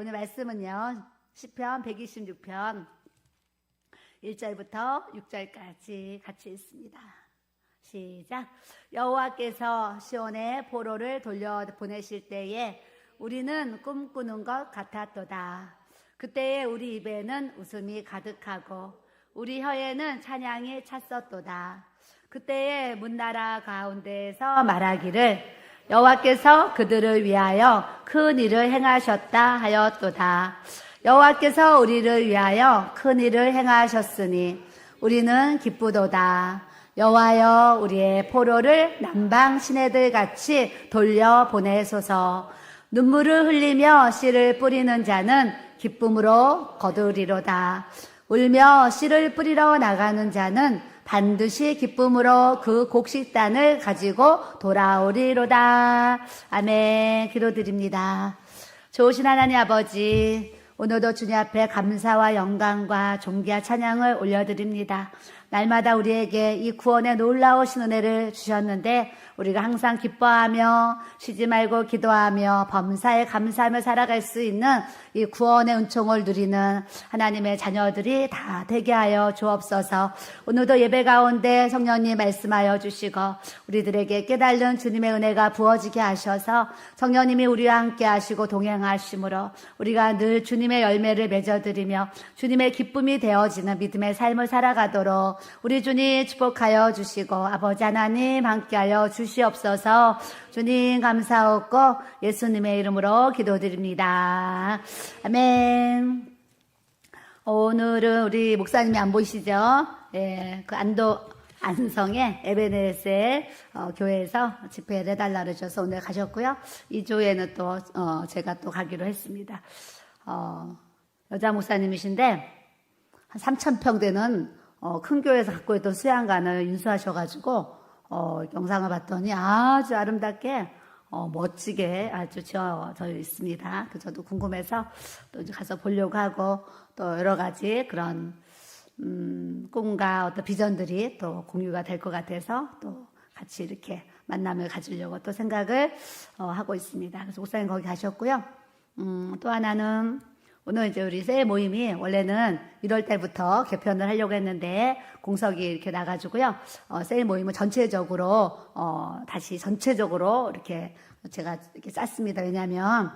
오늘 말씀은요, 시편 126편 1절부터 6절까지 같이 읽습니다. 시작. 여호와께서 시온에 포로를 돌려 보내실 때에 우리는 꿈꾸는 것 같았도다. 그때에 우리 입에는 웃음이 가득하고 우리 혀에는 찬양이 찼었도다. 그때에 문나라 가운데에서 말하기를 여호와께서 그들을 위하여 큰 일을 행하셨다 하였도다. 여호와께서 우리를 위하여 큰 일을 행하셨으니 우리는 기쁘도다. 여호와여 우리의 포로를 남방 시내들 같이 돌려 보내소서. 눈물을 흘리며 씨를 뿌리는 자는 기쁨으로 거두리로다. 울며 씨를 뿌리러 나가는 자는 반드시 기쁨으로 그 곡식단을 가지고 돌아오리로다. 아멘. 기도드립니다. 좋으신 하나님 아버지, 오늘도 주님 앞에 감사와 영광과 존귀와 찬양을 올려드립니다. 날마다 우리에게 이 구원의 놀라우신 은혜를 주셨는데 우리가 항상 기뻐하며 쉬지 말고 기도하며 범사에 감사하며 살아갈 수 있는 이 구원의 은총을 누리는 하나님의 자녀들이 다 되게 하여 주옵소서. 오늘도 예배 가운데 성령님 말씀하여 주시고 우리들에게 깨달은 주님의 은혜가 부어지게 하셔서 성령님이 우리와 함께 하시고 동행하심으로 우리가 늘 주님의 열매를 맺어드리며 주님의 기쁨이 되어지는 믿음의 삶을 살아가도록 우리 주님 축복하여 주시고 아버지 하나님 함께하여 주시옵소서. 주님 감사하고 예수님의 이름으로 기도드립니다. 아멘. 오늘은 우리 목사님이 안 보이시죠? 예, 그 안성의 에베네셀 교회에서 집회를 해달라 그러셔서 오늘 가셨고요. 이 조에는 또 제가 또 가기로 했습니다. 여자 목사님이신데 한 3,000평 되는 큰 교회에서 갖고 있던 수양관을 인수하셔가지고 영상을 봤더니 아주 아름답게 멋지게 아주 지어져 있습니다. 그래서 저도 궁금해서 또 이제 가서 보려고 하고 또 여러 가지 그런 꿈과 어떤 비전들이 또 공유가 될 것 같아서 또 같이 이렇게 만남을 가지려고 또 생각을 하고 있습니다. 그래서 목사님 거기 가셨고요. 또 하나는 오늘 이제 우리 새 모임이 원래는 1월 달부터 개편을 하려고 했는데 공석이 이렇게 나가지고요. 새 모임은 전체적으로 다시 전체적으로 이렇게 제가 이렇게 짰습니다. 왜냐하면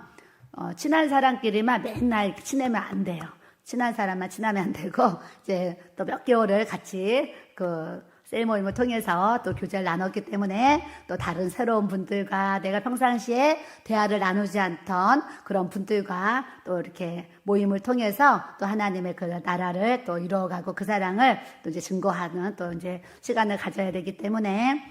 친한 사람끼리만 맨날 친하면 안 돼요. 친한 사람만 친하면 안 되고 이제 또 몇 개월을 같이 셀 모임을 통해서 또 교제를 나눴기 때문에 또 다른 새로운 분들과 내가 평상시에 대화를 나누지 않던 그런 분들과 또 이렇게 모임을 통해서 또 하나님의 그 나라를 또 이루어가고 그 사랑을 또 이제 증거하는 또 이제 시간을 가져야 되기 때문에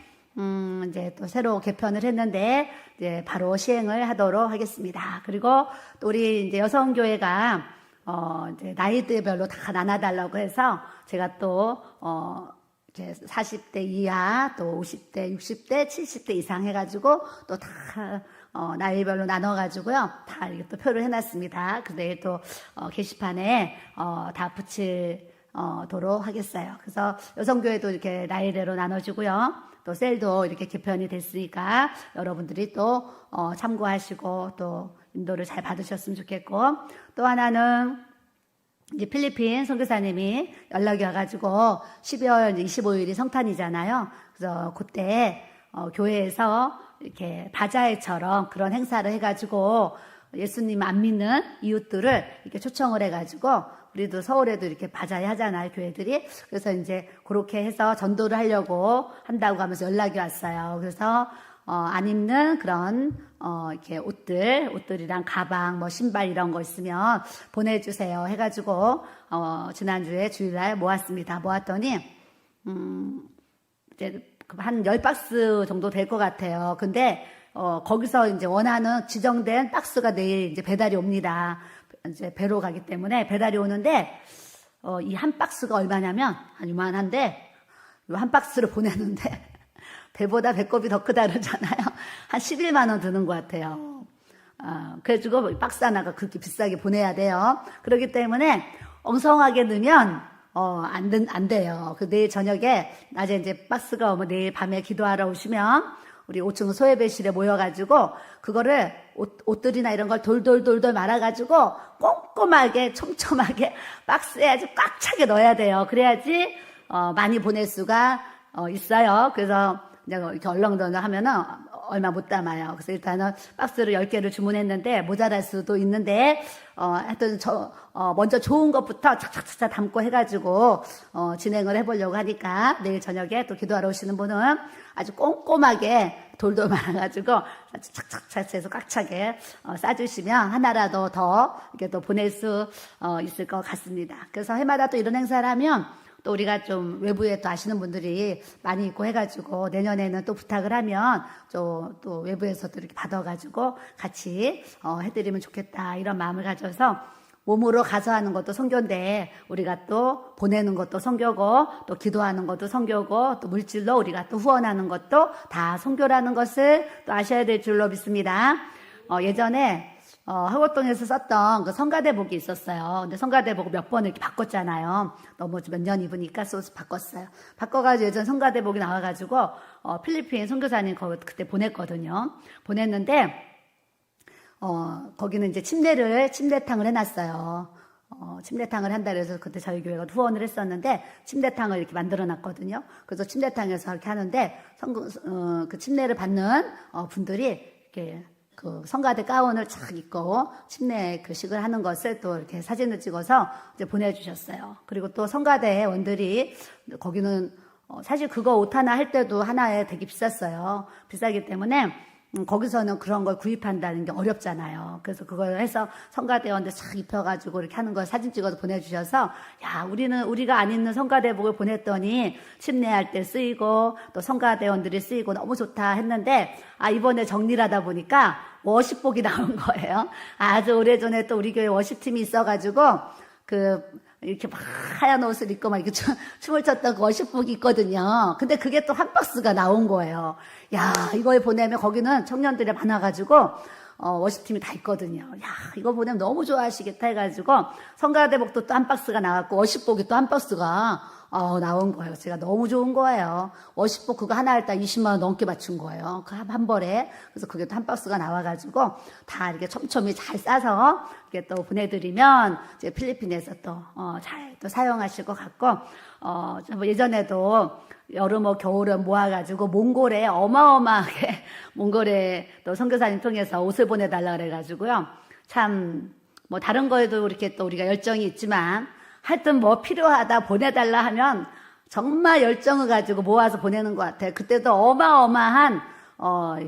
이제 또 새로 개편을 했는데 이제 바로 시행을 하도록 하겠습니다. 그리고 또 우리 이제 여성교회가 이제 나이대별로 다 나눠달라고 해서 제가 또 이제 40대 이하, 또 50대, 60대, 70대 이상 해가지고 또 다 나이별로 나눠가지고요. 다 이렇게 또 표를 해놨습니다. 그 내일 또 게시판에 다 붙이도록 하겠어요. 그래서 여성교회도 이렇게 나이대로 나눠주고요. 또 셀도 이렇게 개편이 됐으니까 여러분들이 또 참고하시고 또 인도를 잘 받으셨으면 좋겠고, 또 하나는 이제 필리핀 선교사님이 연락이 와가지고 12월 25일이 성탄이잖아요. 그래서 그때 교회에서 이렇게 바자회처럼 그런 행사를 해가지고 예수님 안 믿는 이웃들을 이렇게 초청을 해가지고 우리도 서울에도 이렇게 바자회 하잖아요, 교회들이. 그래서 이제 그렇게 해서 전도를 하려고 한다고 하면서 연락이 왔어요. 그래서 안 입는 그런 이렇게 옷들이랑 가방, 뭐 신발 이런 거 있으면 보내주세요 해가지고 지난주에 주일날 모았습니다. 모았더니 이제 한 10박스 정도 될 것 같아요. 근데 거기서 이제 원하는 지정된 박스가 내일 이제 배달이 옵니다. 이제 배로 가기 때문에 배달이 오는데 이 한 박스가 얼마냐면 한 요만한데 이 한 박스를 보내는데 배보다 배꼽이 더 크다 그러잖아요. 한 11만 원 드는 것 같아요. 그래가지고 박스 하나가 그렇게 비싸게 보내야 돼요. 그렇기 때문에 엉성하게 넣으면 안 돼요. 그 내일 저녁에 낮에 이제 박스가 오면 내일 밤에 기도하러 오시면 우리 5층 소예배실에 모여가지고 그거를 옷들이나 이런 걸 돌돌 말아가지고 꼼꼼하게 촘촘하게 박스에 아주 꽉 차게 넣어야 돼요. 그래야지 많이 보낼 수가 있어요. 그래서 이제 이렇게 얼렁덜렁 하면은 얼마 못 담아요. 그래서 일단은 박스를 10개를 주문했는데 모자랄 수도 있는데 하여튼 먼저 좋은 것부터 착착착착 담고 해가지고 진행을 해보려고 하니까 내일 저녁에 또 기도하러 오시는 분은 아주 꼼꼼하게 돌돌 말아가지고 착착착 해서 꽉 차게 싸주시면 하나라도 더 이렇게 또 보낼 수 있을 것 같습니다. 그래서 해마다 또 이런 행사를 하면 또 우리가 좀 외부에 또 아시는 분들이 많이 있고 해가지고 내년에는 또 부탁을 하면 또 외부에서도 이렇게 받아가지고 같이 해드리면 좋겠다 이런 마음을 가져서 몸으로 가서 하는 것도 선교인데 우리가 또 보내는 것도 선교고 또 기도하는 것도 선교고 또 물질로 우리가 또 후원하는 것도 다 선교라는 것을 또 아셔야 될 줄로 믿습니다. 예전에 화곡동에서 썼던 그 성가대복이 있었어요. 근데 성가대복 몇 번 이렇게 바꿨잖아요. 너무 몇 년 입으니까 소스 바꿨어요. 바꿔가지고 예전 성가대복이 나와가지고 필리핀 선교사님 그때 보냈거든요. 보냈는데 거기는 이제 침례탕을 해놨어요. 침례탕을 한다 그래서 그때 저희 교회가 후원을 했었는데 침례탕을 이렇게 만들어 놨거든요. 그래서 침례탕에서 이렇게 하는데 그 침례를 받는 분들이 이렇게 그 성가대 가운을 착 입고 침례 그 식을 하는 것을 또 이렇게 사진을 찍어서 이제 보내주셨어요. 그리고 또 성가대 원들이 거기는 사실 그거 옷 하나 할 때도 하나에 되게 비쌌어요. 비싸기 때문에 거기서는 그런 걸 구입한다는 게 어렵잖아요. 그래서 그걸 해서 성가대원들 싹 입혀가지고 이렇게 하는 걸 사진 찍어서 보내주셔서 야 우리가 안 입는 성가대복을 보냈더니 침례할 때 쓰이고 또 성가대원들이 쓰이고 너무 좋다 했는데 이번에 정리를 하다 보니까 워십복이 나온 거예요. 아주 오래전에 또 우리 교회 워십팀이 있어가지고 이렇게 막 하얀 옷을 입고 막 이렇게 춤을 췄던 그 워십복이 있거든요. 근데 그게 또 한 박스가 나온 거예요. 야, 이걸 보내면 거기는 청년들이 많아가지고, 워십팀이 다 있거든요. 야, 이거 보내면 너무 좋아하시겠다 해가지고, 성가대복도 또 한 박스가 나왔고, 워십복이 또 한 박스가, 나온 거예요. 제가 너무 좋은 거예요. 워십복 그거 하나 할 때 20만 원 넘게 맞춘 거예요. 그 한 벌에. 그래서 그게 또 한 박스가 나와가지고 다 이렇게 촘촘히 잘 싸서 이렇게 또 보내드리면 이제 필리핀에서 또, 잘 또 사용하실 것 같고, 예전에도 여름어 겨울에 모아가지고 몽골에 어마어마하게 몽골에 또 선교사님 통해서 옷을 보내달라 그래가지고요. 참, 다른 거에도 이렇게 또 우리가 열정이 있지만 하여튼 필요하다 보내달라 하면 정말 열정을 가지고 모아서 보내는 것 같아요. 그때도 어마어마한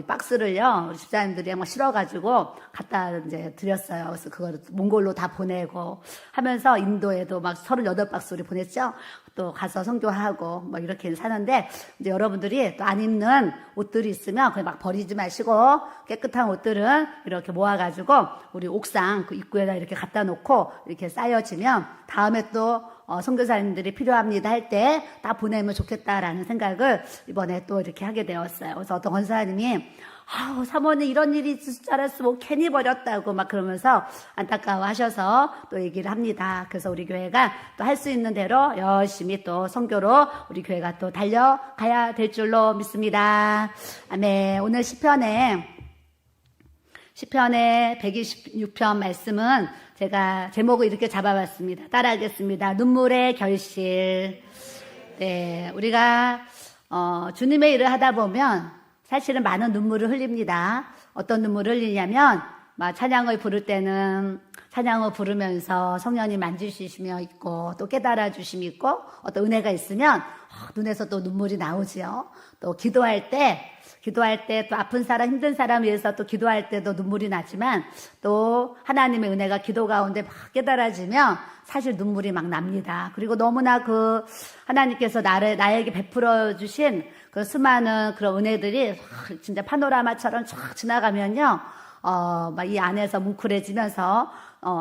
박스를요 우리 집사님들이 막 실어가지고 갖다 이제 드렸어요. 그래서 그걸 몽골로 다 보내고 하면서 인도에도 막 38박스 우리 보냈죠. 또 가서 선교하고 이렇게 사는데 이제 여러분들이 또 안 입는 옷들이 있으면 그냥 막 버리지 마시고 깨끗한 옷들은 이렇게 모아가지고 우리 옥상 그 입구에다 이렇게 갖다 놓고 이렇게 쌓여지면 다음에 또 선교사님들이 필요합니다 할 때 다 보내면 좋겠다라는 생각을 이번에 또 이렇게 하게 되었어요. 그래서 어떤 권사님이 사모님 이런 일이 있을 줄 알았으면 괜히 버렸다고 막 그러면서 안타까워하셔서 또 얘기를 합니다. 그래서 우리 교회가 또 할 수 있는 대로 열심히 또 선교로 우리 교회가 또 달려가야 될 줄로 믿습니다. 아멘. 오늘 시편에 126편 말씀은 제가 제목을 이렇게 잡아봤습니다. 따라하겠습니다. 눈물의 결실. 네, 우리가 주님의 일을 하다 보면 사실은 많은 눈물을 흘립니다. 어떤 눈물을 흘리냐면 찬양을 부를 때는 찬양을 부르면서 성령님 만지시며 있고 또 깨달아 주심이 있고 어떤 은혜가 있으면 눈에서 또 눈물이 나오지요. 또 기도할 때 또 아픈 사람, 힘든 사람 위해서 또 기도할 때도 눈물이 나지만 또 하나님의 은혜가 기도 가운데 막 깨달아지면 사실 눈물이 막 납니다. 그리고 너무나 하나님께서 나에게 베풀어 주신 그 수많은 그런 은혜들이 진짜 파노라마처럼 쫙 지나가면요, 막 이 안에서 뭉클해지면서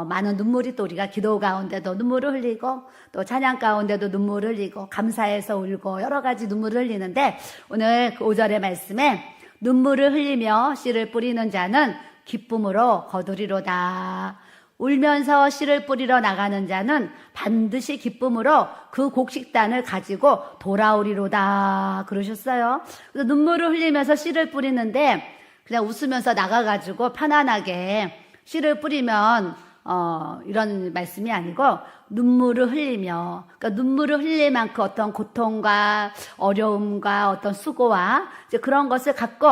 많은 눈물이 또 우리가 기도 가운데도 눈물을 흘리고 또 찬양 가운데도 눈물을 흘리고 감사해서 울고 여러 가지 눈물을 흘리는데 오늘 그 5절의 말씀에 눈물을 흘리며 씨를 뿌리는 자는 기쁨으로 거두리로다. 울면서 씨를 뿌리러 나가는 자는 반드시 기쁨으로 그 곡식단을 가지고 돌아오리로다 그러셨어요. 그래서 눈물을 흘리면서 씨를 뿌리는데 그냥 웃으면서 나가가지고 편안하게 씨를 뿌리면 이런 말씀이 아니고 눈물을 흘리며, 그러니까 눈물을 흘릴 만큼 어떤 고통과 어려움과 어떤 수고와 이제 그런 것을 갖고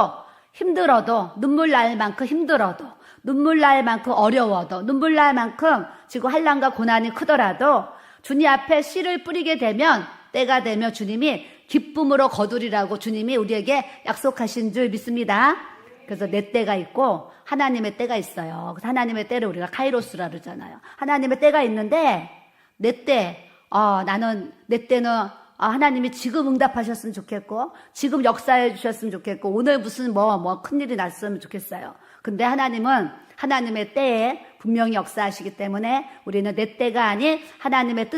힘들어도, 눈물 날 만큼 힘들어도, 눈물 날 만큼 어려워도, 눈물 날 만큼 지금 환난과 고난이 크더라도 주님 앞에 씨를 뿌리게 되면 때가 되면 주님이 기쁨으로 거두리라고 주님이 우리에게 약속하신 줄 믿습니다. 그래서 내 때가 있고 하나님의 때가 있어요. 그래서 하나님의 때를 우리가 카이로스라 그러잖아요. 하나님의 때가 있는데 내 때, 나는 내 때는 하나님이 지금 응답하셨으면 좋겠고 지금 역사해 주셨으면 좋겠고 오늘 무슨 큰일이 났으면 좋겠어요. 근데 하나님은 하나님의 때에 분명히 역사하시기 때문에 우리는 내 때가 아닌 하나님의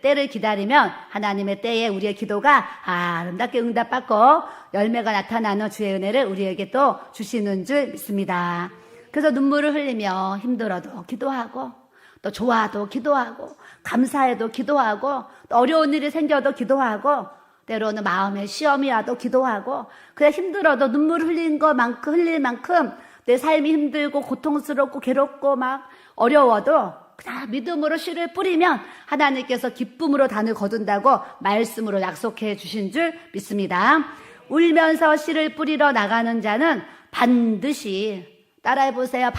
때를 기다리면 하나님의 때에 우리의 기도가 아름답게 응답받고 열매가 나타나는 주의 은혜를 우리에게 또 주시는 줄 믿습니다. 그래서 눈물을 흘리며 힘들어도 기도하고 또 좋아도 기도하고 감사해도 기도하고 또 어려운 일이 생겨도 기도하고 때로는 마음에 시험이 와도 기도하고 그냥 힘들어도 눈물 흘릴 만큼 내 삶이 힘들고 고통스럽고 괴롭고 막 어려워도 그냥 믿음으로 씨를 뿌리면 하나님께서 기쁨으로 단을 거둔다고 말씀으로 약속해 주신 줄 믿습니다. 울면서 씨를 뿌리러 나가는 자는 반드시, 따라해보세요.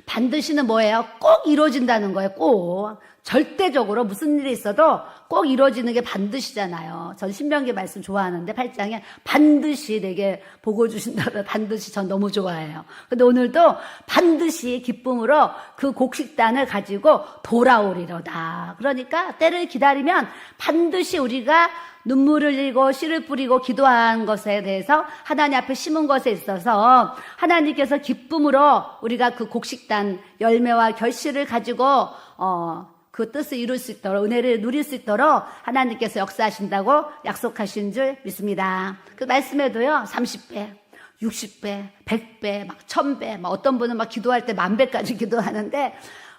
반드시는 뭐예요? 꼭 이루어진다는 거예요. 꼭. 절대적으로 무슨 일이 있어도 꼭 이루어지는 게 반드시잖아요. 전 신명기 말씀 좋아하는데 8장에 반드시 내게 복을 주신다고 반드시 전 너무 좋아해요. 근데 오늘도 반드시 기쁨으로 그 곡식단을 가지고 돌아오리로다. 그러니까 때를 기다리면 반드시 우리가 눈물을 흘리고 씨를 뿌리고 기도한 것에 대해서 하나님 앞에 심은 것에 있어서 하나님께서 기쁨으로 우리가 그 곡식단 열매와 결실을 가지고 그 뜻을 이룰 수 있도록 은혜를 누릴 수 있도록 하나님께서 역사하신다고 약속하신 줄 믿습니다. 그 말씀에도요 30배 60배 100배 막 1000배 막 어떤 분은 막 기도할 때 10,000배까지 기도하는데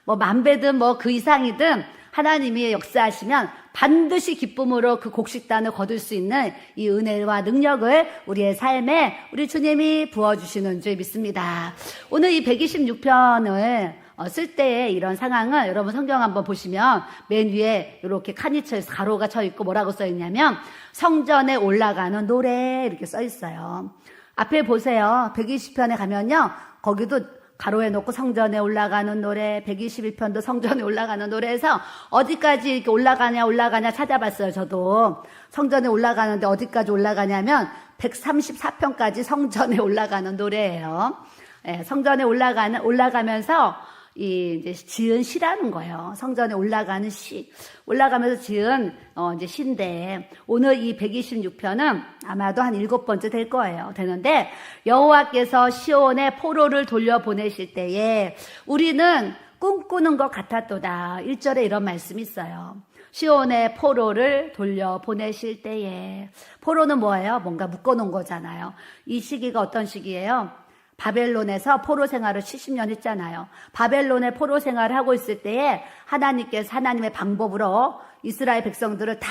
뭐 10,000배든 그 이상이든 하나님이 역사하시면 반드시 기쁨으로 그 곡식단을 거둘 수 있는 이 은혜와 능력을 우리의 삶에 우리 주님이 부어주시는 줄 믿습니다. 오늘 이 126편을 쓸 때에 이런 상황을 여러분 성경 한번 보시면 맨 위에 이렇게 칸이 쳐서 가로가 쳐 있고 뭐라고 써 있냐면 성전에 올라가는 노래 이렇게 써 있어요. 앞에 보세요. 120편에 가면요. 거기도 가로에 놓고 성전에 올라가는 노래, 121편도 성전에 올라가는 노래에서 어디까지 이렇게 올라가냐 찾아봤어요. 저도 성전에 올라가는데 어디까지 올라가냐면 134편까지 성전에 올라가는 노래예요. 네, 성전에 올라가면서 이제 지은 시라는 거예요. 성전에 올라가는 시. 올라가면서 지은 이제 시인데 오늘 이 126편은 아마도 한 7번째 될 거예요. 되는데 여호와께서 시온에 포로를 돌려보내실 때에 우리는 꿈꾸는 것 같았도다. 1절에 이런 말씀이 있어요. 시온에 포로를 돌려보내실 때에 포로는 뭐예요? 뭔가 묶어놓은 거잖아요. 이 시기가 어떤 시기예요? 바벨론에서 포로 생활을 70년 했잖아요. 바벨론의 포로 생활을 하고 있을 때에 하나님께서 하나님의 방법으로 이스라엘 백성들을 다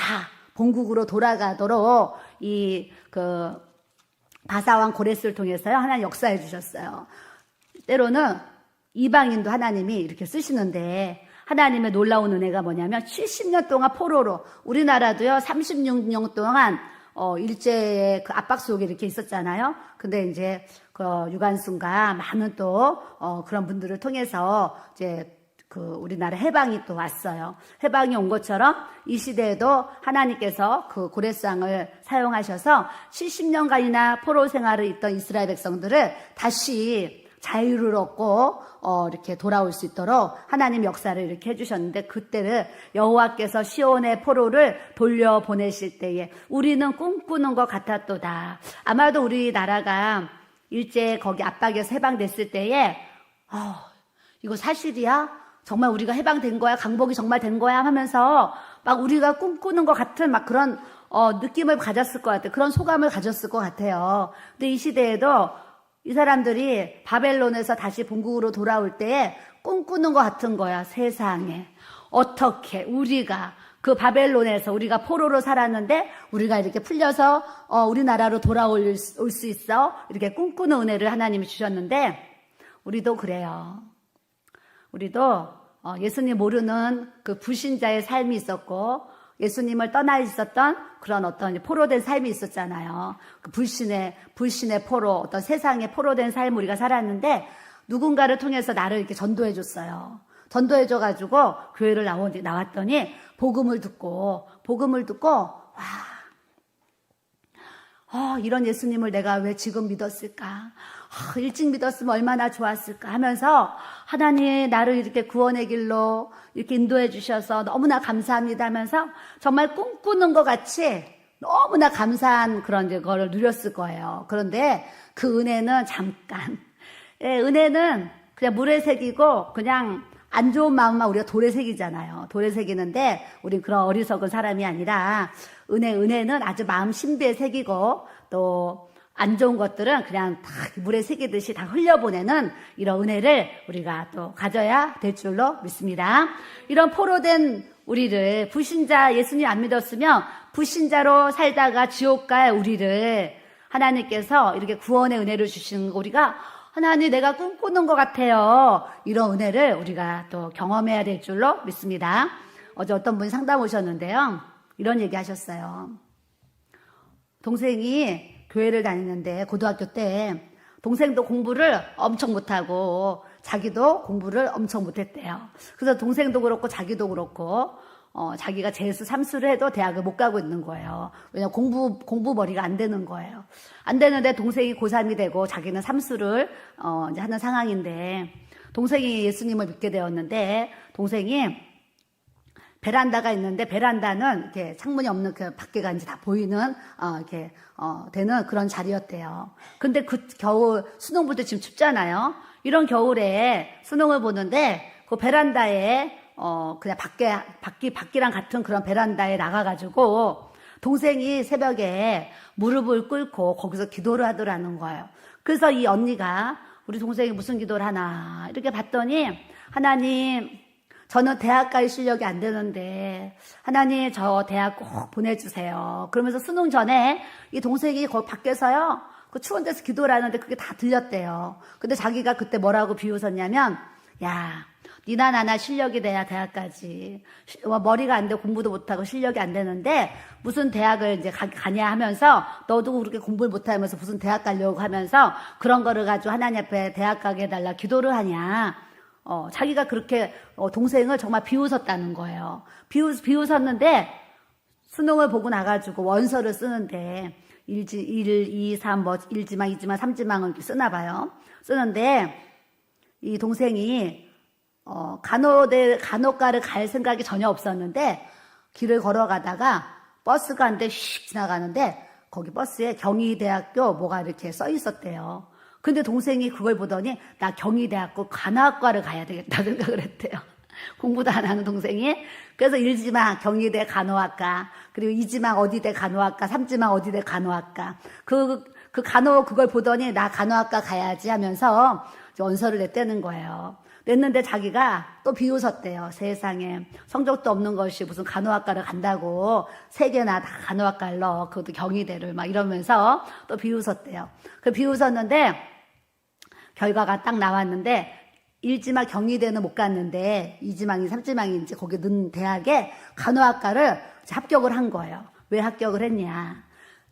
본국으로 돌아가도록 바사왕 고레스를 통해서요. 하나님 역사해 주셨어요. 때로는 이방인도 하나님이 이렇게 쓰시는데 하나님의 놀라운 은혜가 뭐냐면 70년 동안 포로로 우리나라도요 36년 동안 일제의 그 압박 속에 이렇게 있었잖아요. 근데 이제 그 유관순과 많은 또 그런 분들을 통해서 이제 그 우리나라 해방이 또 왔어요. 해방이 온 것처럼 이 시대에도 하나님께서 그 고레스왕을 사용하셔서 70년간이나 포로 생활을 있던 이스라엘 백성들을 다시 자유를 얻고 이렇게 돌아올 수 있도록 하나님 역사를 이렇게 해주셨는데 그때를 여호와께서 시온의 포로를 돌려보내실 때에 우리는 꿈꾸는 것 같았도다. 아마도 우리나라가 일제 거기 압박에서 해방됐을 때에 이거 사실이야? 정말 우리가 해방된 거야? 강복이 정말 된 거야? 하면서 막 우리가 꿈꾸는 것 같은 막 그런 느낌을 가졌을 것 같아요. 그런 소감을 가졌을 것 같아요. 근데 이 시대에도 이 사람들이 바벨론에서 다시 본국으로 돌아올 때에 꿈꾸는 것 같은 거야. 세상에 어떻게 우리가 그 바벨론에서 우리가 포로로 살았는데 우리가 이렇게 풀려서 우리나라로 돌아올 수 있어. 이렇게 꿈꾸는 은혜를 하나님이 주셨는데 우리도 그래요. 우리도 예수님 모르는 그 불신자의 삶이 있었고 예수님을 떠나 있었던 그런 어떤 포로된 삶이 있었잖아요. 그 불신의 포로, 어떤 세상의 포로된 삶을 우리가 살았는데 누군가를 통해서 나를 이렇게 전도해 줬어요. 전도해 줘가지고 교회를 나왔더니 복음을 듣고 이런 예수님을 내가 왜 지금 믿었을까? 일찍 믿었으면 얼마나 좋았을까 하면서 하나님 나를 이렇게 구원의 길로 이렇게 인도해 주셔서 너무나 감사합니다 하면서 정말 꿈꾸는 것 같이 너무나 감사한 그런 거를 누렸을 거예요. 그런데 그 은혜는 잠깐. 은혜는 그냥 물에 새기고 그냥 안 좋은 마음만 우리가 돌에 새기잖아요. 돌에 새기는데 우린 그런 어리석은 사람이 아니라 은혜는 아주 마음 심비에 새기고 또 안 좋은 것들은 그냥 다 물에 새기듯이 다 흘려보내는 이런 은혜를 우리가 또 가져야 될 줄로 믿습니다. 이런 포로된 우리를 불신자 예수님 안 믿었으면 불신자로 살다가 지옥 갈 우리를 하나님께서 이렇게 구원의 은혜를 주시는 거 우리가 하나님 내가 꿈꾸는 것 같아요. 이런 은혜를 우리가 또 경험해야 될 줄로 믿습니다. 어제 어떤 분이 상담 오셨는데요. 이런 얘기 하셨어요. 동생이 교회를 다니는데 고등학교 때 동생도 공부를 엄청 못하고 자기도 공부를 엄청 못했대요. 그래서 동생도 그렇고 자기도 그렇고 자기가 재수 삼수를 해도 대학을 못 가고 있는 거예요. 왜냐면 공부 머리가 안 되는 거예요. 안 되는데 동생이 고3이 되고 자기는 삼수를 이제 하는 상황인데 동생이 예수님을 믿게 되었는데 동생이 베란다가 있는데 베란다는 이렇게 창문이 없는 그 밖에가 이제 다 보이는 이렇게 되는 그런 자리였대요. 근데 그 겨울 수능부터 지금 춥잖아요. 이런 겨울에 수능을 보는데 그 베란다에 그냥 밖이랑 같은 그런 베란다에 나가가지고 동생이 새벽에 무릎을 꿇고 거기서 기도를 하더라는 거예요. 그래서 이 언니가 우리 동생이 무슨 기도를 하나 이렇게 봤더니 하나님 저는 대학 갈 실력이 안 되는데 하나님 저 대학 꼭 보내주세요. 그러면서 수능 전에 이 동생이 거기 밖에서요 그 추운 데서 기도를 하는데 그게 다 들렸대요. 근데 자기가 그때 뭐라고 비웃었냐면 야 니나 나나 실력이 돼야 대학 가지. 머리가 안 돼 공부도 못하고 실력이 안 되는데 무슨 대학을 이제 가냐 하면서 너도 그렇게 공부를 못하면서 무슨 대학 가려고 하면서 그런 거를 가지고 하나님 앞에 대학 가게 해달라 기도를 하냐. 자기가 그렇게 동생을 정말 비웃었다는 거예요. 비웃었는데 수능을 보고 나가지고 원서를 쓰는데 1, 2, 3, 1지망, 2지망, 3지망을 이렇게 쓰나 봐요. 쓰는데 이 동생이 간호과를 갈 생각이 전혀 없었는데 길을 걸어가다가 버스가 한 대 휙 지나가는데 거기 버스에 경희대학교 뭐가 이렇게 써 있었대요. 근데 동생이 그걸 보더니 나 경희대학교 간호학과를 가야 되겠다 생각을 했대요. 공부도 안 하는 동생이. 그래서 1지망 경희대 간호학과 그리고 2지망 어디대 간호학과 3지망 어디대 간호학과 그 간호 그걸 보더니 나 간호학과 가야지 하면서 원서를 냈다는 거예요. 냈는데 자기가 또 비웃었대요. 세상에 성적도 없는 것이 무슨 간호학과를 간다고 3개나 다 간호학과를 넣어 그것도 경희대를 막 이러면서 또 비웃었대요. 그 비웃었는데 결과가 딱 나왔는데 1지망 경희대는 못 갔는데 2지망이 3지망인지 거기 넣은 대학에 간호학과를 합격을 한 거예요. 왜 합격을 했냐.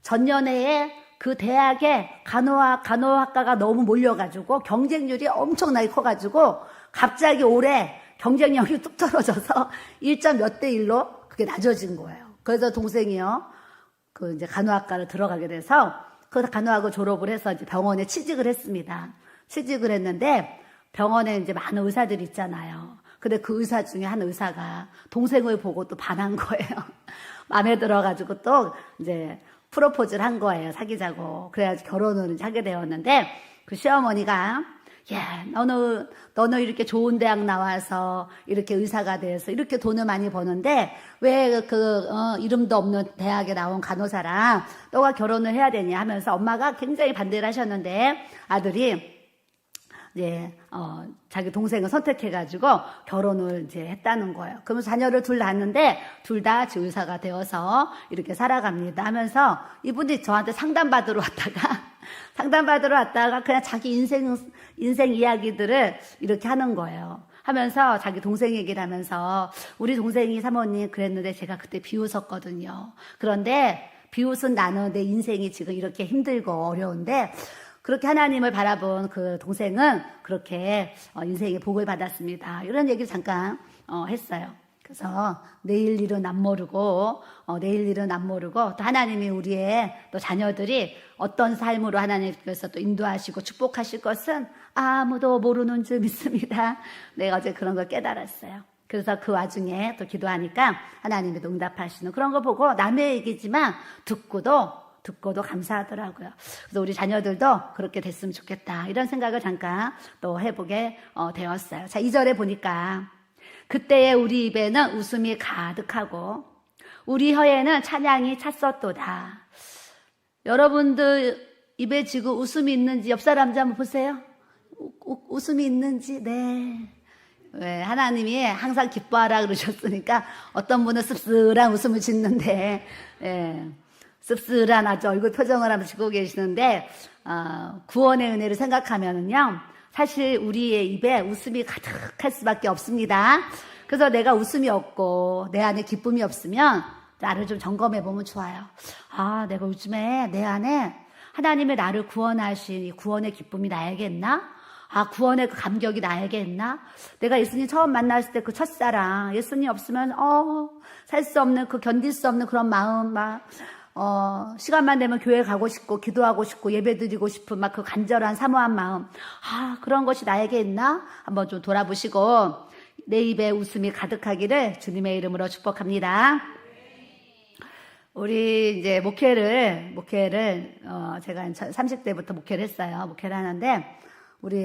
전년회에 그 대학에 간호학과가 너무 몰려가지고 경쟁률이 엄청나게 커가지고 갑자기 올해 경쟁력이 뚝 떨어져서 1점 몇 대 1로 그게 낮아진 거예요. 그래서 동생이요, 그 이제 간호학과를 들어가게 돼서 그 간호학을 졸업을 해서 이제 병원에 취직을 했습니다. 취직을 했는데 병원에 이제 많은 의사들이 있잖아요. 근데 그 의사 중에 한 의사가 동생을 보고 또 반한 거예요. 마음에 들어가지고 또 이제 프로포즈를 한 거예요. 사귀자고. 그래가지고 결혼을 하게 되었는데 그 시어머니가 야, 너는 이렇게 좋은 대학 나와서 이렇게 의사가 돼서 이렇게 돈을 많이 버는데 왜 이름도 없는 대학에 나온 간호사랑 너가 결혼을 해야 되냐 하면서 엄마가 굉장히 반대를 하셨는데 아들이 이제 자기 동생을 선택해가지고 결혼을 이제 했다는 거예요. 그러면서 자녀를 둘 낳았는데 둘 다 의사가 되어서 이렇게 살아갑니다 하면서 이분이 저한테 상담받으러 왔다가 그냥 자기 인생 이야기들을 이렇게 하는 거예요. 하면서 자기 동생 얘기를 하면서 우리 동생이 사모님 그랬는데 제가 그때 비웃었거든요. 그런데 비웃은 나는 내 인생이 지금 이렇게 힘들고 어려운데 그렇게 하나님을 바라본 그 동생은 그렇게 인생의 복을 받았습니다. 이런 얘기를 잠깐 했어요. 그래서 내일 일은 안 모르고 또 하나님이 우리의 또 자녀들이 어떤 삶으로 하나님께서 또 인도하시고 축복하실 것은 아무도 모르는 줄 믿습니다. 내가 어제 그런 걸 깨달았어요. 그래서 그 와중에 또 기도하니까 하나님이 응답하시는 그런 거 보고 남의 얘기지만 듣고도 감사하더라고요. 그래서 우리 자녀들도 그렇게 됐으면 좋겠다. 이런 생각을 잠깐 또 해보게 되었어요. 자, 2절에 보니까 그때의 우리 입에는 웃음이 가득하고 우리 혀에는 찬양이 찼었도다. 여러분들 입에 지금 웃음이 있는지 옆 사람 한번 보세요. 웃음이 있는지. 네. 왜 하나님이 항상 기뻐하라 그러셨으니까 어떤 분은 씁쓸한 웃음을 짓는데 씁쓸한 아주 얼굴 표정을 하면서 짓고 계시는데 구원의 은혜를 생각하면은요 사실 우리의 입에 웃음이 가득할 수밖에 없습니다. 그래서 내가 웃음이 없고 내 안에 기쁨이 없으면 나를 좀 점검해 보면 좋아요. 내가 요즘에 내 안에 하나님의 나를 구원하신 이 구원의 기쁨이 나에게 있나? 구원의 그 감격이 나에게 있나? 내가 예수님 처음 만났을 때 그 첫사랑, 예수님 없으면 살 수 없는 그 견딜 수 없는 그런 마음, 시간만 되면 교회 가고 싶고 기도하고 싶고 예배드리고 싶은 막 그 간절한 사모한 마음, 그런 것이 나에게 있나? 한번 좀 돌아보시고 내 입에 웃음이 가득하기를 주님의 이름으로 축복합니다. 우리 이제 목회를 제가 30대부터 목회를 했어요. 목회를 하는데 우리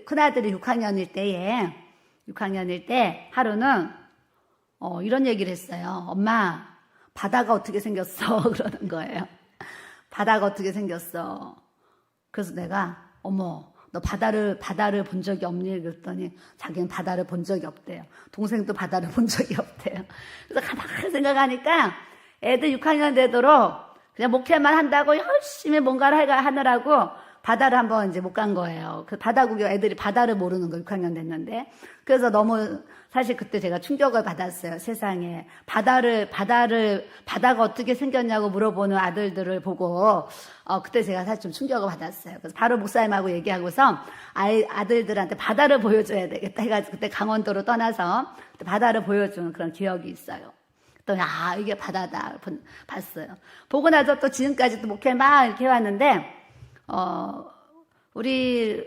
큰아들이 6학년일 때 하루는 이런 얘기를 했어요. 엄마, 바다가 어떻게 생겼어? 그러는 거예요. 바다가 어떻게 생겼어? 그래서 내가 어머, 너 바다를 본 적이 없니? 그랬더니 자기는 바다를 본 적이 없대요. 동생도 바다를 본 적이 없대요. 그래서 가만히 생각하니까 애들 6학년 되도록 그냥 목회만 한다고 열심히 뭔가를 하느라고 바다를 한번 이제 못 간 거예요. 그 바다 구경, 애들이 바다를 모르는 거 6학년 됐는데. 그래서 너무 사실 그때 제가 충격을 받았어요. 세상에. 바다가 어떻게 생겼냐고 물어보는 아들들을 보고, 그때 제가 사실 좀 충격을 받았어요. 그래서 바로 목사님하고 얘기하고서 아들들한테 바다를 보여줘야 되겠다 해가지고 그때 강원도로 떠나서 그때 바다를 보여주는 그런 기억이 있어요. 또, 이게 바다다. 봤어요. 보고 나서 또 지금까지 또 목회 막 이렇게 해왔는데, 우리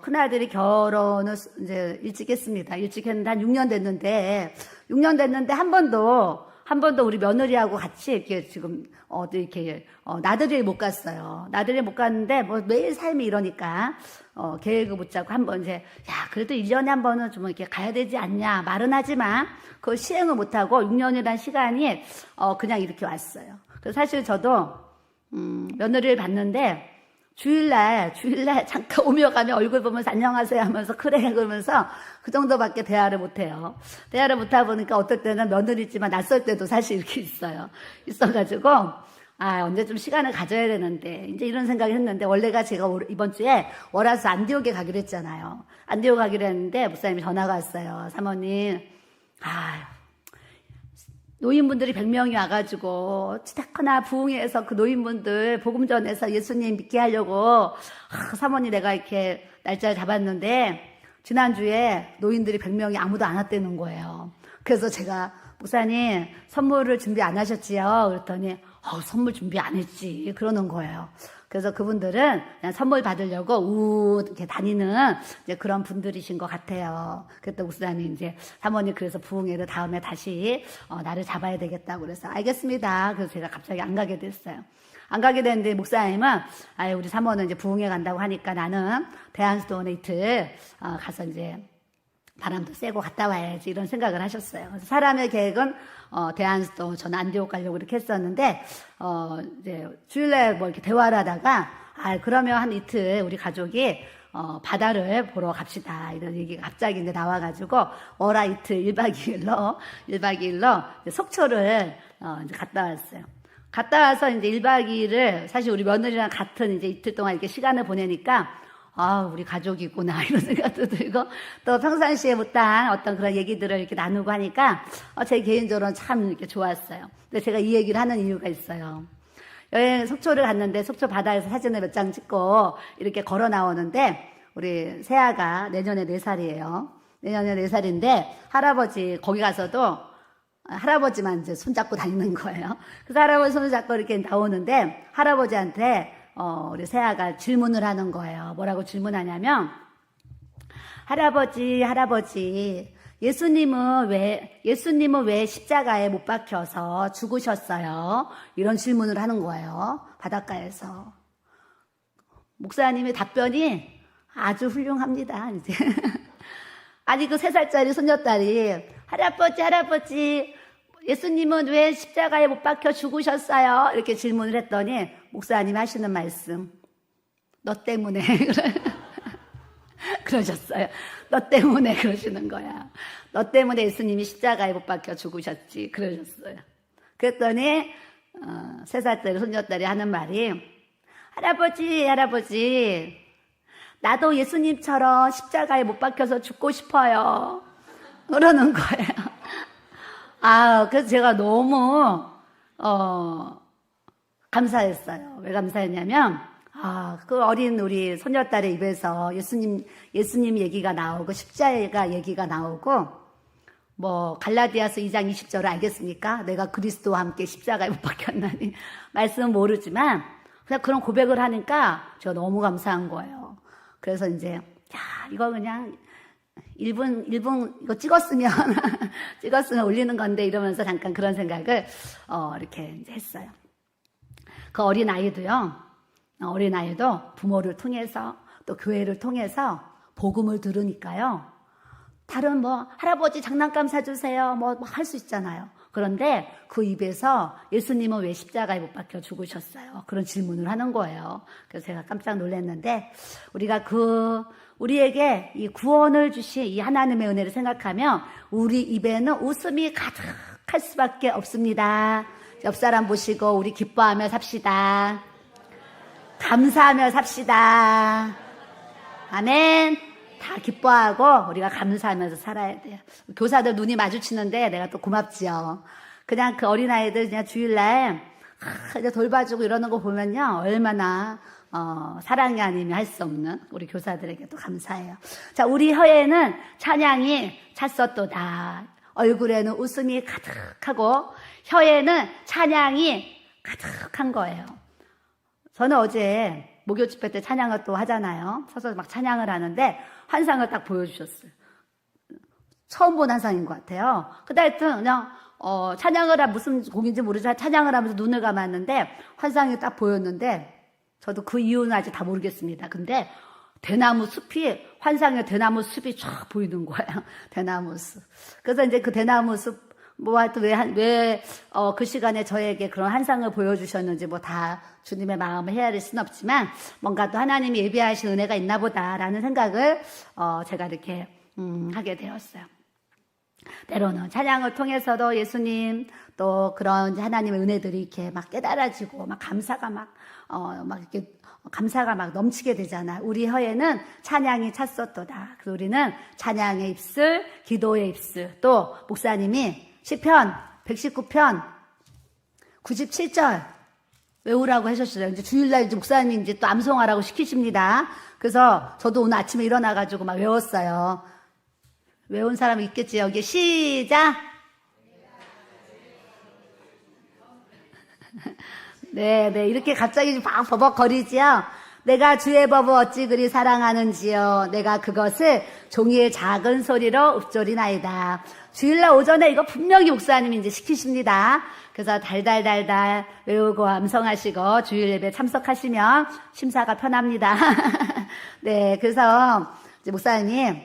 큰아들이 결혼을 이제 일찍 했습니다. 일찍 했는데 한 6년 됐는데 한 번도 우리 며느리하고 같이 이렇게 지금 이렇게 나들이를 못 갔어요. 나들이 못 갔는데 뭐 매일 삶이 이러니까 계획을 못 짜고 한 번 이제 그래도 1년에 한 번은 좀 이렇게 가야 되지 않냐 말은 하지만 그걸 시행을 못 하고 6년이라는 시간이 그냥 이렇게 왔어요. 그래서 사실 저도 며느리를 봤는데 주일날 잠깐 오며 가며 얼굴 보면서 안녕하세요 하면서 그래 그러면서 그 정도밖에 대화를 못해요. 대화를 못하다 보니까 어떨 때는 며느리지만 낯설 때도 사실 이렇게 있어가지고 언제 좀 시간을 가져야 되는데 이제 이런 생각을 했는데 원래가 제가 이번 주에 월화수 안디옥에 가기로 했잖아요. 안디옥 가기로 했는데 목사님이 전화가 왔어요. 사모님 노인분들이 100명이 와가지고 치다커나 부흥회에서 그 노인분들 복음 전해서 예수님 믿게 하려고 사모님 내가 이렇게 날짜를 잡았는데 지난주에 노인들이 100명이 아무도 안 왔다는 거예요. 그래서 제가 목사님 선물을 준비 안 하셨지요? 그랬더니 선물 준비 안 했지 그러는 거예요. 그래서 그분들은 그냥 선물 받으려고 이렇게 다니는 이제 그런 분들이신 것 같아요. 그때 목사님 이제 사모님 그래서 부흥회를 다음에 다시 나를 잡아야 되겠다고 그래서 알겠습니다. 그래서 제가 갑자기 안 가게 됐어요. 안 가게 됐는데 목사님은 우리 사모는 이제 부흥회 간다고 하니까 나는 대한스토어네 이틀 가서 이제 바람도 쐬고 갔다 와야지 이런 생각을 하셨어요. 그래서 사람의 계획은 대한스토어 저는 안디옥 가려고 이렇게 했었는데 이제 주일날 뭐 이렇게 대화를 하다가 그러면 한 이틀 우리 가족이 바다를 보러 갑시다. 이런 얘기가 갑자기 이제 나와가지고, 월화 이틀 1박 2일로 속초를 이제 갔다 왔어요. 갔다 와서 이제 1박 2일을 사실 우리 며느리랑 같은 이제 이틀 동안 이렇게 시간을 보내니까, 우리 가족이구나, 이런 생각도 들고, 또 평상시에 못한 어떤 그런 얘기들을 이렇게 나누고 하니까, 제 개인적으로는 참 이렇게 좋았어요. 근데 제가 이 얘기를 하는 이유가 있어요. 여행 속초를 갔는데 속초 바다에서 사진을 몇 장 찍고 이렇게 걸어 나오는데 우리 새아가 내년에 4살이에요. 내년에 4살인데 할아버지 거기 가서도 할아버지만 이제 손잡고 다니는 거예요. 그래서 할아버지 손을 잡고 이렇게 나오는데 할아버지한테 우리 새아가 질문을 하는 거예요. 뭐라고 질문하냐면 할아버지 예수님은 왜 십자가에 못 박혀서 죽으셨어요? 이런 질문을 하는 거예요. 바닷가에서. 목사님의 답변이 아주 훌륭합니다. 이제 아니 그 3살짜리 손녀딸이 할아버지 예수님은 왜 십자가에 못 박혀 죽으셨어요? 이렇게 질문을 했더니 목사님 하시는 말씀 너 때문에 그러셨어요. 너 때문에 그러시는 거야. 너 때문에 예수님이 십자가에 못 박혀 죽으셨지. 그러셨어요. 그랬더니 3살짜리 손녀딸이 하는 말이 할아버지 나도 예수님처럼 십자가에 못 박혀서 죽고 싶어요. 그러는 거예요. 그래서 제가 너무 감사했어요. 왜 감사했냐면 그 어린 우리 손녀딸의 입에서 예수님 얘기가 나오고 십자가 얘기가 나오고 뭐 갈라디아서 2장 20절을 알겠습니까? 내가 그리스도와 함께 십자가에 못 박혔나니 말씀은 모르지만 그냥 그런 고백을 하니까 제가 너무 감사한 거예요. 그래서 이제 이거 그냥 1분 이거 찍었으면 올리는 건데 이러면서 잠깐 그런 생각을 이렇게 이제 했어요. 그 어린아이도 부모를 통해서 또 교회를 통해서 복음을 들으니까요. 다른 할아버지 장난감 사주세요. 할 수 있잖아요. 그런데 그 입에서 예수님은 왜 십자가에 못 박혀 죽으셨어요? 그런 질문을 하는 거예요. 그래서 제가 깜짝 놀랐는데 우리가 우리에게 이 구원을 주신 이 하나님의 은혜를 생각하면 우리 입에는 웃음이 가득할 수밖에 없습니다. 옆 사람 보시고 우리 기뻐하며 삽시다. 감사하며 삽시다. 아멘. 다 기뻐하고 우리가 감사하면서 살아야 돼요. 교사들 눈이 마주치는데 내가 또 고맙지요. 그냥 그 어린아이들 그냥 주일날 이제 돌봐주고 이러는 거 보면요. 얼마나 사랑이 아니면 할 수 없는 우리 교사들에게 또 감사해요. 자, 우리 혀에는 찬양이 찼었도다. 얼굴에는 웃음이 가득하고 혀에는 찬양이 가득한 거예요. 저는 어제 목요 집회 때 찬양을 또 하잖아요. 서서 막 찬양을 하는데 환상을 딱 보여주셨어요. 처음 본 환상인 것 같아요. 하여튼 그냥 찬양을 무슨 곡인지 모르지만 찬양을 하면서 눈을 감았는데 환상이 딱 보였는데 저도 그 이유는 아직 다 모르겠습니다. 근데 대나무 숲이 환상의 대나무 숲이 쫙 보이는 거예요. 대나무 숲. 그래서 이제 그 대나무 숲 하여튼 왜 그 시간에 저에게 그런 환상을 보여주셨는지 다 주님의 마음을 헤아릴 수는 없지만 뭔가 또 하나님이 예비하신 은혜가 있나 보다라는 생각을 제가 이렇게 하게 되었어요. 때로는 찬양을 통해서도 예수님 또 그런 하나님의 은혜들이 이렇게 막 깨달아지고 막 감사가 이렇게 감사가 막 넘치게 되잖아. 우리 혀에는 찬양이 찼었도다. 그래서 우리는 찬양의 입술, 기도의 입술. 또 목사님이 시편 119편 97절 외우라고 하셨어요. 이제 주일날 이제 목사님이 이제 또 암송하라고 시키십니다. 그래서 저도 오늘 아침에 일어나가지고 막 외웠어요. 외운 사람 있겠지. 여기 시작. 네, 이렇게 갑자기 막 버벅거리지요. 내가 주의 법을 어찌 그리 사랑하는지요. 내가 그것을 종이의 작은 소리로 읊조리나이다. 주일날 오전에 이거 분명히 목사님이 이제 시키십니다. 그래서 달달달달 외우고 암송하시고 주일 예배 참석하시면 심사가 편합니다. 네, 그래서 이제 목사님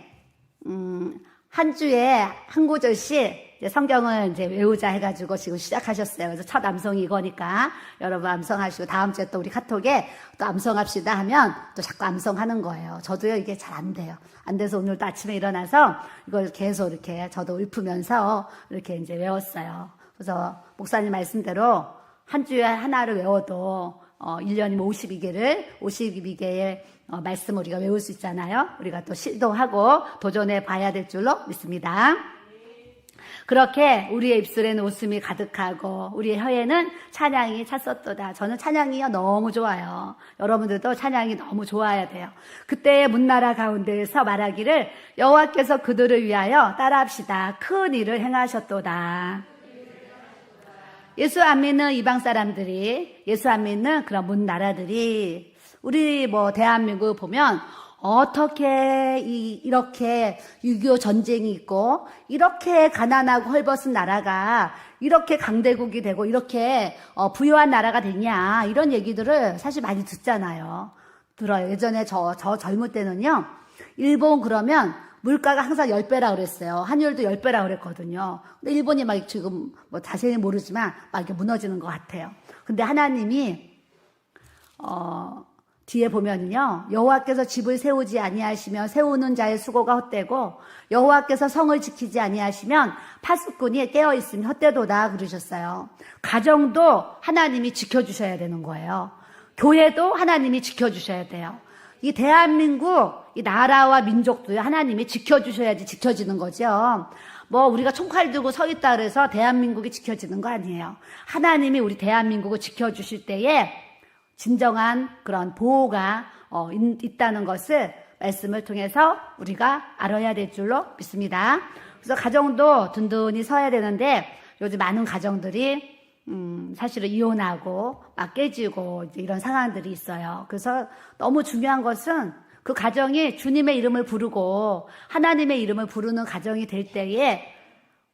한 주에 한 구절씩 이제 성경을 이제 외우자 해가지고 지금 시작하셨어요. 그래서 첫 암송이 이거니까 여러분 암송하시고 다음 주에 또 우리 카톡에 또 암송합시다 하면 또 자꾸 암송하는 거예요. 저도요 이게 잘 안 돼요. 안 돼서 오늘도 아침에 일어나서 이걸 계속 이렇게 저도 읊으면서 이렇게 이제 외웠어요. 그래서 목사님 말씀대로 한 주에 하나를 외워도 1년이면 52개의 말씀 우리가 외울 수 있잖아요. 우리가 또 시도하고 도전해 봐야 될 줄로 믿습니다. 그렇게 우리의 입술에는 웃음이 가득하고 우리의 혀에는 찬양이 찼었도다. 저는 찬양이요 너무 좋아요. 여러분들도 찬양이 너무 좋아야 돼요. 그때의 문나라 가운데에서 말하기를 여호와께서 그들을 위하여 따라합시다. 큰 일을 행하셨도다. 예수 안 믿는 이방 사람들이, 예수 안 믿는 그런 문나라들이 우리 뭐 대한민국 보면 어떻게 이렇게 6.25 전쟁이 있고 이렇게 가난하고 헐벗은 나라가 이렇게 강대국이 되고 이렇게 부유한 나라가 됐냐 이런 얘기들을 사실 많이 듣잖아요. 들어요. 예전에 저 젊을 때는요. 일본 그러면 물가가 항상 10배라 그랬어요. 환율도 10배라 그랬거든요. 근데 일본이 막 지금 뭐 자세히 모르지만 막 이렇게 무너지는 것 같아요. 근데 하나님이 뒤에 보면요. 여호와께서 집을 세우지 아니하시면 세우는 자의 수고가 헛되고 여호와께서 성을 지키지 아니하시면 파수꾼이 깨어 있으면 헛되도다 그러셨어요. 가정도 하나님이 지켜주셔야 되는 거예요. 교회도 하나님이 지켜주셔야 돼요. 이 대한민국 이 나라와 민족도 하나님이 지켜주셔야지 지켜지는 거죠. 뭐 우리가 총칼 들고 서 있다 그래서 대한민국이 지켜지는 거 아니에요. 하나님이 우리 대한민국을 지켜주실 때에 진정한 그런 보호가 있다는 것을 말씀을 통해서 우리가 알아야 될 줄로 믿습니다. 그래서 가정도 든든히 서야 되는데 요즘 많은 가정들이 사실은 이혼하고 막 깨지고 이제 이런 상황들이 있어요. 그래서 너무 중요한 것은 그 가정이 주님의 이름을 부르고 하나님의 이름을 부르는 가정이 될 때에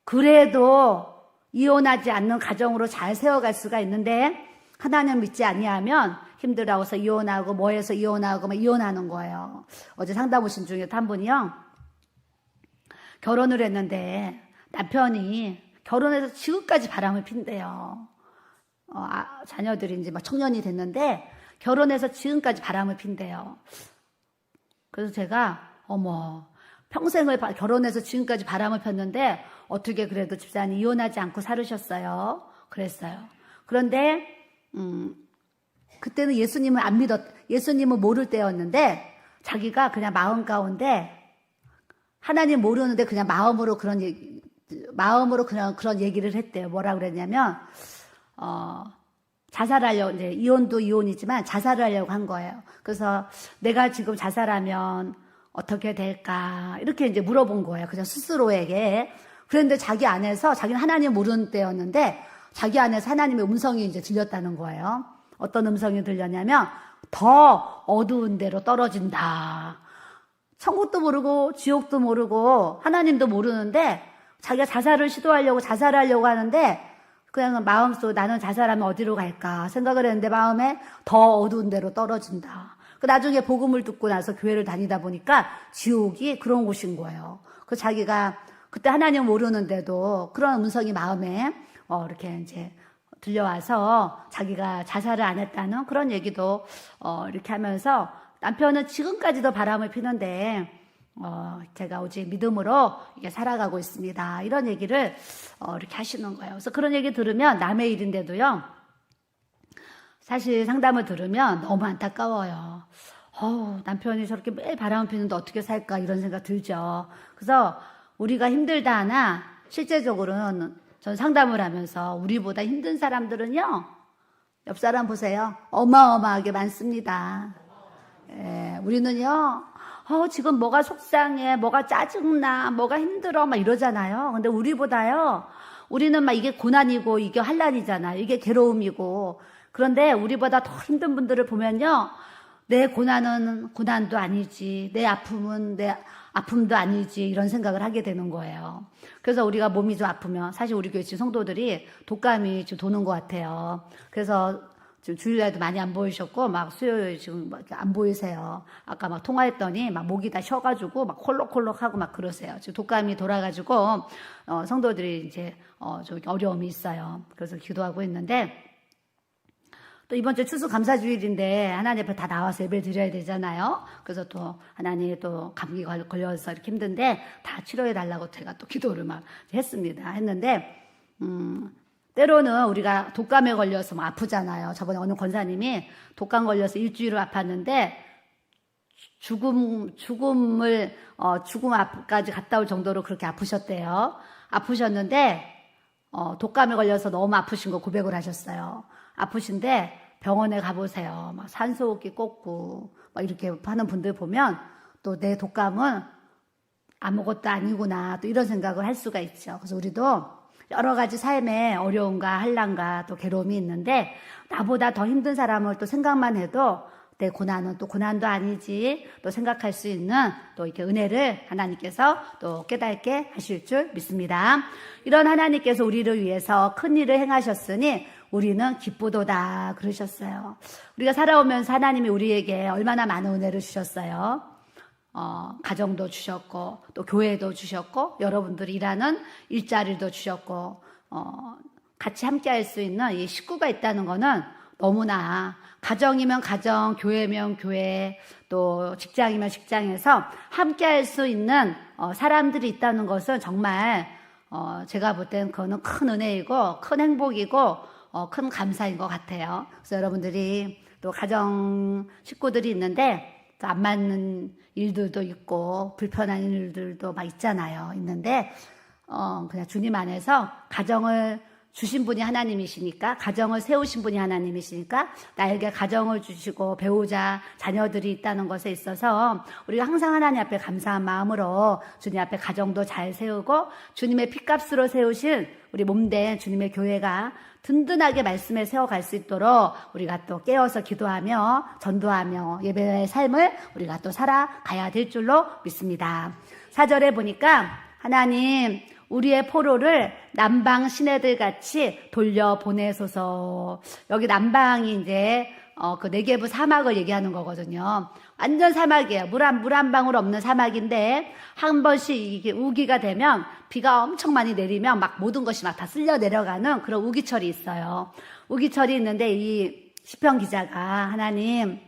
그래도 이혼하지 않는 가정으로 잘 세워갈 수가 있는데 하나님 믿지 아니하면 힘들어서 이혼하고 뭐해서 이혼하고 막 이혼하는 거예요. 어제 상담 오신 중에 한 분이요. 결혼을 했는데 남편이 결혼해서 지금까지 바람을 핀대요. 자녀들이 이제 막 청년이 됐는데 결혼해서 지금까지 바람을 핀대요. 그래서 제가 평생을 결혼해서 지금까지 바람을 폈는데 어떻게 그래도 집사님 이혼하지 않고 살으셨어요? 그랬어요. 그런데 그때는 예수님을 모를 때였는데 자기가 그냥 마음 가운데 하나님 모르는데 그냥 마음으로 그런 얘기를 했대요. 뭐라 그랬냐면 자살하려고 이제 이혼도 이혼이지만 자살을 하려고 한 거예요. 그래서 내가 지금 자살하면 어떻게 될까 이렇게 이제 물어본 거예요. 그냥 스스로에게. 그런데 자기 안에서 자기는 하나님 모르는 때였는데 자기 안에서 하나님의 음성이 이제 들렸다는 거예요. 어떤 음성이 들렸냐면 더 어두운 데로 떨어진다. 천국도 모르고 지옥도 모르고 하나님도 모르는데 자기가 자살하려고 하는데 그냥 마음속 나는 자살하면 어디로 갈까 생각을 했는데 마음에 더 어두운 데로 떨어진다. 나중에 복음을 듣고 나서 교회를 다니다 보니까 지옥이 그런 곳인 거예요. 그 자기가 그때 하나님 모르는데도 그런 음성이 마음에 이렇게 이제 들려와서 자기가 자살을 안 했다는 그런 얘기도 이렇게 하면서 남편은 지금까지도 바람을 피는데 제가 오직 믿음으로 이게 살아가고 있습니다. 이런 얘기를 이렇게 하시는 거예요. 그래서 그런 얘기 들으면 남의 일인데도요. 사실 상담을 들으면 너무 안타까워요. 남편이 저렇게 매일 바람을 피는데 어떻게 살까 이런 생각 들죠. 그래서 우리가 힘들다 하나 실제적으로는 전 상담을 하면서 우리보다 힘든 사람들은요. 옆 사람 보세요. 어마어마하게 많습니다. 우리는요. 지금 뭐가 속상해, 뭐가 짜증나, 뭐가 힘들어 막 이러잖아요. 근데 우리는 막 이게 고난이고 이게 환난이잖아요. 이게 괴로움이고. 그런데 우리보다 더 힘든 분들을 보면요. 내 고난은 고난도 아니지. 내 아픔은 내 아픔도 아니지 이런 생각을 하게 되는 거예요. 그래서 우리가 몸이 좀 아프면 사실 우리 교회 지금 성도들이 독감이 좀 도는 것 같아요. 그래서 지금 주일날도 많이 안 보이셨고 막 수요일 지금 안 보이세요. 아까 막 통화했더니 막 목이 다 쉬어가지고 막 콜록콜록하고 막 그러세요. 지금 독감이 돌아가지고 성도들이 이제 좀 어려움이 있어요. 그래서 기도하고 있는데 또 이번 주 추수감사주일인데 하나님 앞에 다 나와서 예배 드려야 되잖아요. 그래서 또 하나님 또 감기 걸려서 이렇게 힘든데 다 치료해 달라고 제가 또 기도를 막 했습니다. 했는데 때로는 우리가 독감에 걸려서 막 아프잖아요. 저번에 어느 권사님이 독감 걸려서 일주일을 아팠는데 죽음 앞까지 갔다 올 정도로 그렇게 아프셨대요. 아프셨는데 독감에 걸려서 너무 아프신 거 고백을 하셨어요. 아프신데 병원에 가보세요. 막 산소호흡기 꽂고 막 이렇게 하는 분들 보면 또 내 독감은 아무것도 아니구나 또 이런 생각을 할 수가 있죠. 그래서 우리도 여러 가지 삶의 어려움과 한란과 또 괴로움이 있는데 나보다 더 힘든 사람을 또 생각만 해도 내 고난은 또 고난도 아니지 또 생각할 수 있는 또 이렇게 은혜를 하나님께서 또 깨닫게 하실 줄 믿습니다. 이런 하나님께서 우리를 위해서 큰 일을 행하셨으니 우리는 기쁘도다 그러셨어요. 우리가 살아오면서 하나님이 우리에게 얼마나 많은 은혜를 주셨어요. 가정도 주셨고 또 교회도 주셨고 여러분들이 일하는 일자리도 주셨고 같이 함께 할 수 있는 이 식구가 있다는 거는 너무나 가정이면 가정, 교회면 교회, 또 직장이면 직장에서 함께 할 수 있는 사람들이 있다는 것은 정말 제가 볼 땐 그거는 큰 은혜이고 큰 행복이고 큰 감사인 것 같아요. 그래서 여러분들이 또 가정 식구들이 있는데 또 안 맞는 일들도 있고 불편한 일들도 막 있잖아요. 있는데 그냥 주님 안에서 가정을 주신 분이 하나님이시니까 가정을 세우신 분이 하나님이시니까 나에게 가정을 주시고 배우자 자녀들이 있다는 것에 있어서 우리가 항상 하나님 앞에 감사한 마음으로 주님 앞에 가정도 잘 세우고 주님의 핏값으로 세우신 우리 몸된 주님의 교회가 든든하게 말씀에 세워갈 수 있도록 우리가 또 깨어서 기도하며 전도하며 예배의 삶을 우리가 또 살아가야 될 줄로 믿습니다. 4절에 보니까 하나님 우리의 포로를 남방 시내들 같이 돌려보내소서. 여기 남방이 이제 그 네게브 사막을 얘기하는 거거든요. 완전 사막이에요. 물 한 방울 없는 사막인데 한 번씩 이게 우기가 되면 비가 엄청 많이 내리면 막 모든 것이 막 다 쓸려 내려가는 그런 우기철이 있어요. 우기철이 있는데 이 시편 기자가 하나님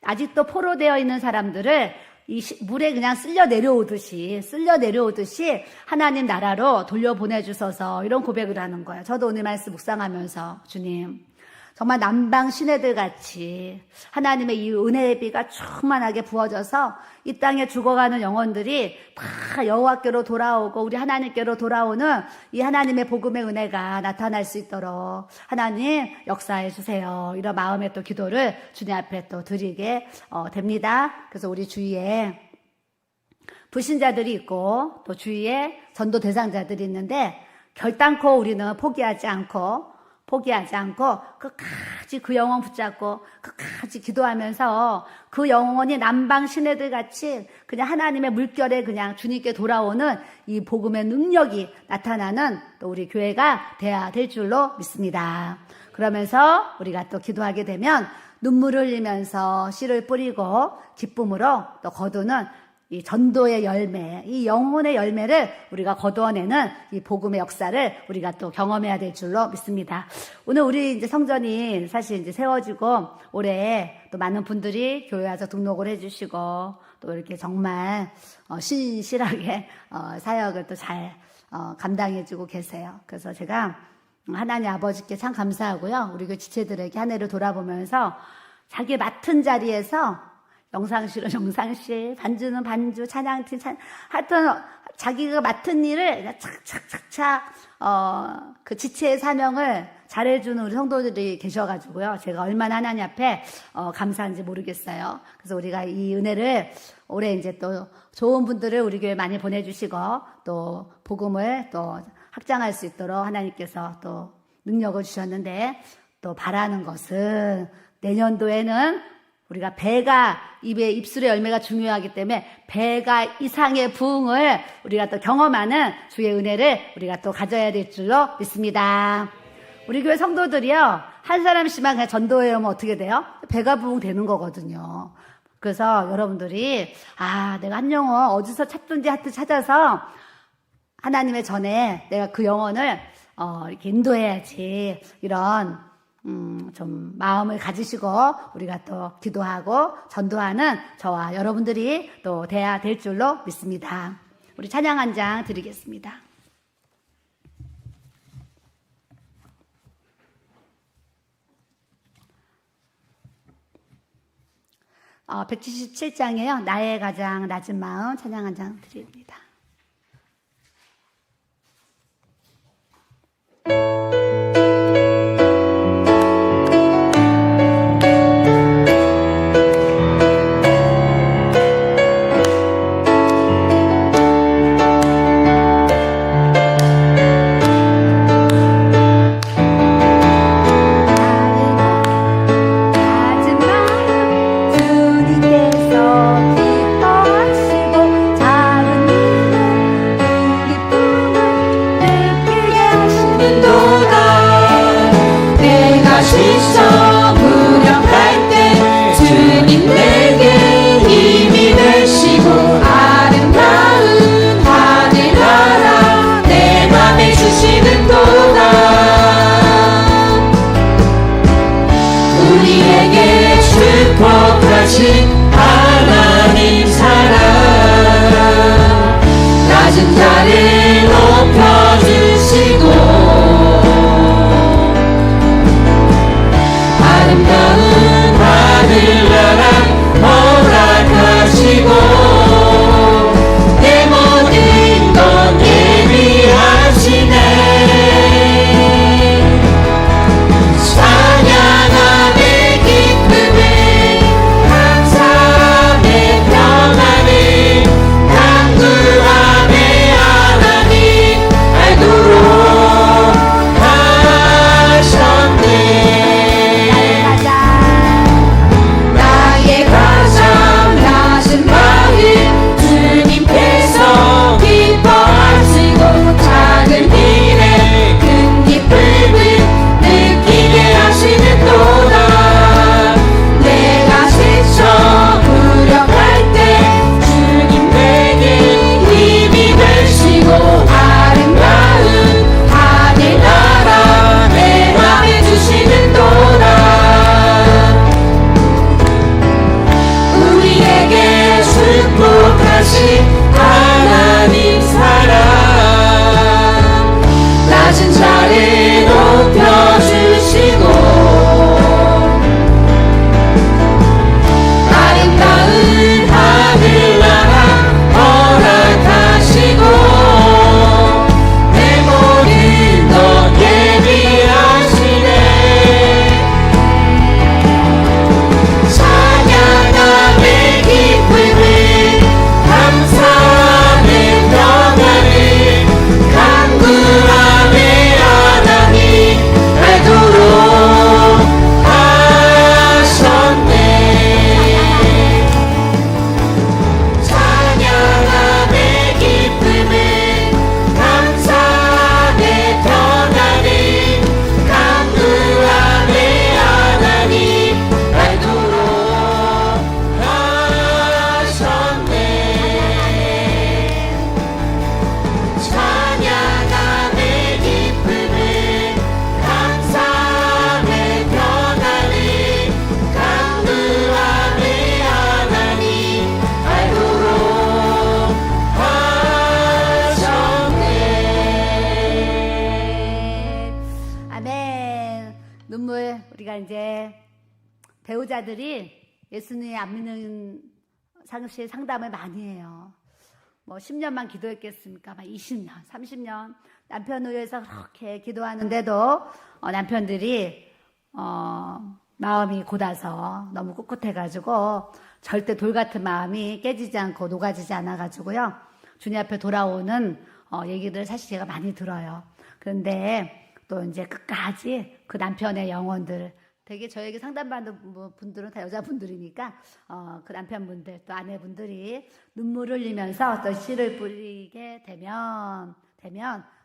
아직도 포로되어 있는 사람들을 이 물에 그냥 쓸려 내려오듯이 하나님 나라로 돌려보내주셔서 이런 고백을 하는 거예요. 저도 오늘 말씀 묵상하면서 주님 정말 남방 시내들 같이 하나님의 이 은혜의 비가 충만하게 부어져서 이 땅에 죽어가는 영혼들이 다 여호와께로 돌아오고 우리 하나님께로 돌아오는 이 하나님의 복음의 은혜가 나타날 수 있도록 하나님 역사해 주세요. 이런 마음의 또 기도를 주님 앞에 또 드리게 됩니다. 그래서 우리 주위에 불신자들이 있고 또 주위에 전도 대상자들이 있는데 결단코 우리는 포기하지 않고 끝까지 그 영혼 붙잡고 끝까지 기도하면서 그 영혼이 남방 시내들 같이 그냥 하나님의 물결에 그냥 주님께 돌아오는 이 복음의 능력이 나타나는 또 우리 교회가 돼야 될 줄로 믿습니다. 그러면서 우리가 또 기도하게 되면 눈물을 흘리면서 씨를 뿌리고 기쁨으로 또 거두는 이 전도의 열매, 이 영혼의 열매를 우리가 거두어내는 이 복음의 역사를 우리가 또 경험해야 될 줄로 믿습니다. 오늘 우리 이제 성전이 사실 이제 세워지고 올해 또 많은 분들이 교회 와서 등록을 해주시고 또 이렇게 정말 신실하게 사역을 또 잘 감당해주고 계세요. 그래서 제가 하나님 아버지께 참 감사하고요. 우리 그 지체들에게 한 해를 돌아보면서 자기 맡은 자리에서 영상실은 영상실, 반주는 반주, 찬양팀 하여튼 자기가 맡은 일을 착착착착 그 지체의 사명을 잘해주는 우리 성도들이 계셔가지고요. 제가 얼마나 하나님 앞에 감사한지 모르겠어요. 그래서 우리가 이 은혜를 올해 이제 또 좋은 분들을 우리 교회 많이 보내주시고 또 복음을 또 확장할 수 있도록 하나님께서 또 능력을 주셨는데 또 바라는 것은 내년도에는 우리가 배가 입술의 열매가 중요하기 때문에 배가 이상의 부흥을 우리가 또 경험하는 주의 은혜를 우리가 또 가져야 될 줄로 믿습니다. 우리 교회 성도들이요, 한 사람씩만 그냥 전도해 오면 어떻게 돼요? 배가 부흥되는 거거든요. 그래서 여러분들이 내가 한 영혼 어디서 찾든지 하여튼 찾아서 하나님의 전에 내가 그 영혼을 이렇게 인도해야지, 이런 좀 마음을 가지시고 우리가 또 기도하고 전도하는 저와 여러분들이 또 돼야 될 줄로 믿습니다. 우리 찬양 한 장 드리겠습니다. 177장이에요. 나의 가장 낮은 마음, 찬양 한 장 드립니다. 하나님 사랑 낮은 자를 높여주시고 아름다운 하늘나라 허락하시고 내 모든 것 예비하시네. 찬양함의 기쁨을 하나님 사랑 낮은 자를 높여주시고 아름다운 하늘나라 허락하시고 내 모든 것 예비하시네. 찬양함의 기쁨을 감사의 평안을 강구함의 하나님 알도록 하셨네. 찬양함의 기쁨을 감사의 평안을 강구함의 하나님 알도록 하셨네. 찬양함의 기쁨을 감사의 평안을 강구함의 하나님 알도록 하셨네. 아멘. 눈물. 우리가 이제 배우자들이 예수님 안 믿는 상실 상담을 많이 해요. 뭐 10년만 기도했겠습니까? 막 20년, 30년 남편을 위해서 그렇게 기도하는데도 남편들이 마음이 곧아서 너무 꿋꿋해가지고 절대 돌 같은 마음이 깨지지 않고 녹아지지 않아가지고요. 주님 앞에 돌아오는 얘기들 사실 제가 많이 들어요. 그런데 또 이제 끝까지 그 남편의 영혼들 되게 저에게 상담받는 분들은 다 여자분들이니까 그 남편분들 또 아내분들이 눈물을 흘리면서 또 씨를 뿌리게 되면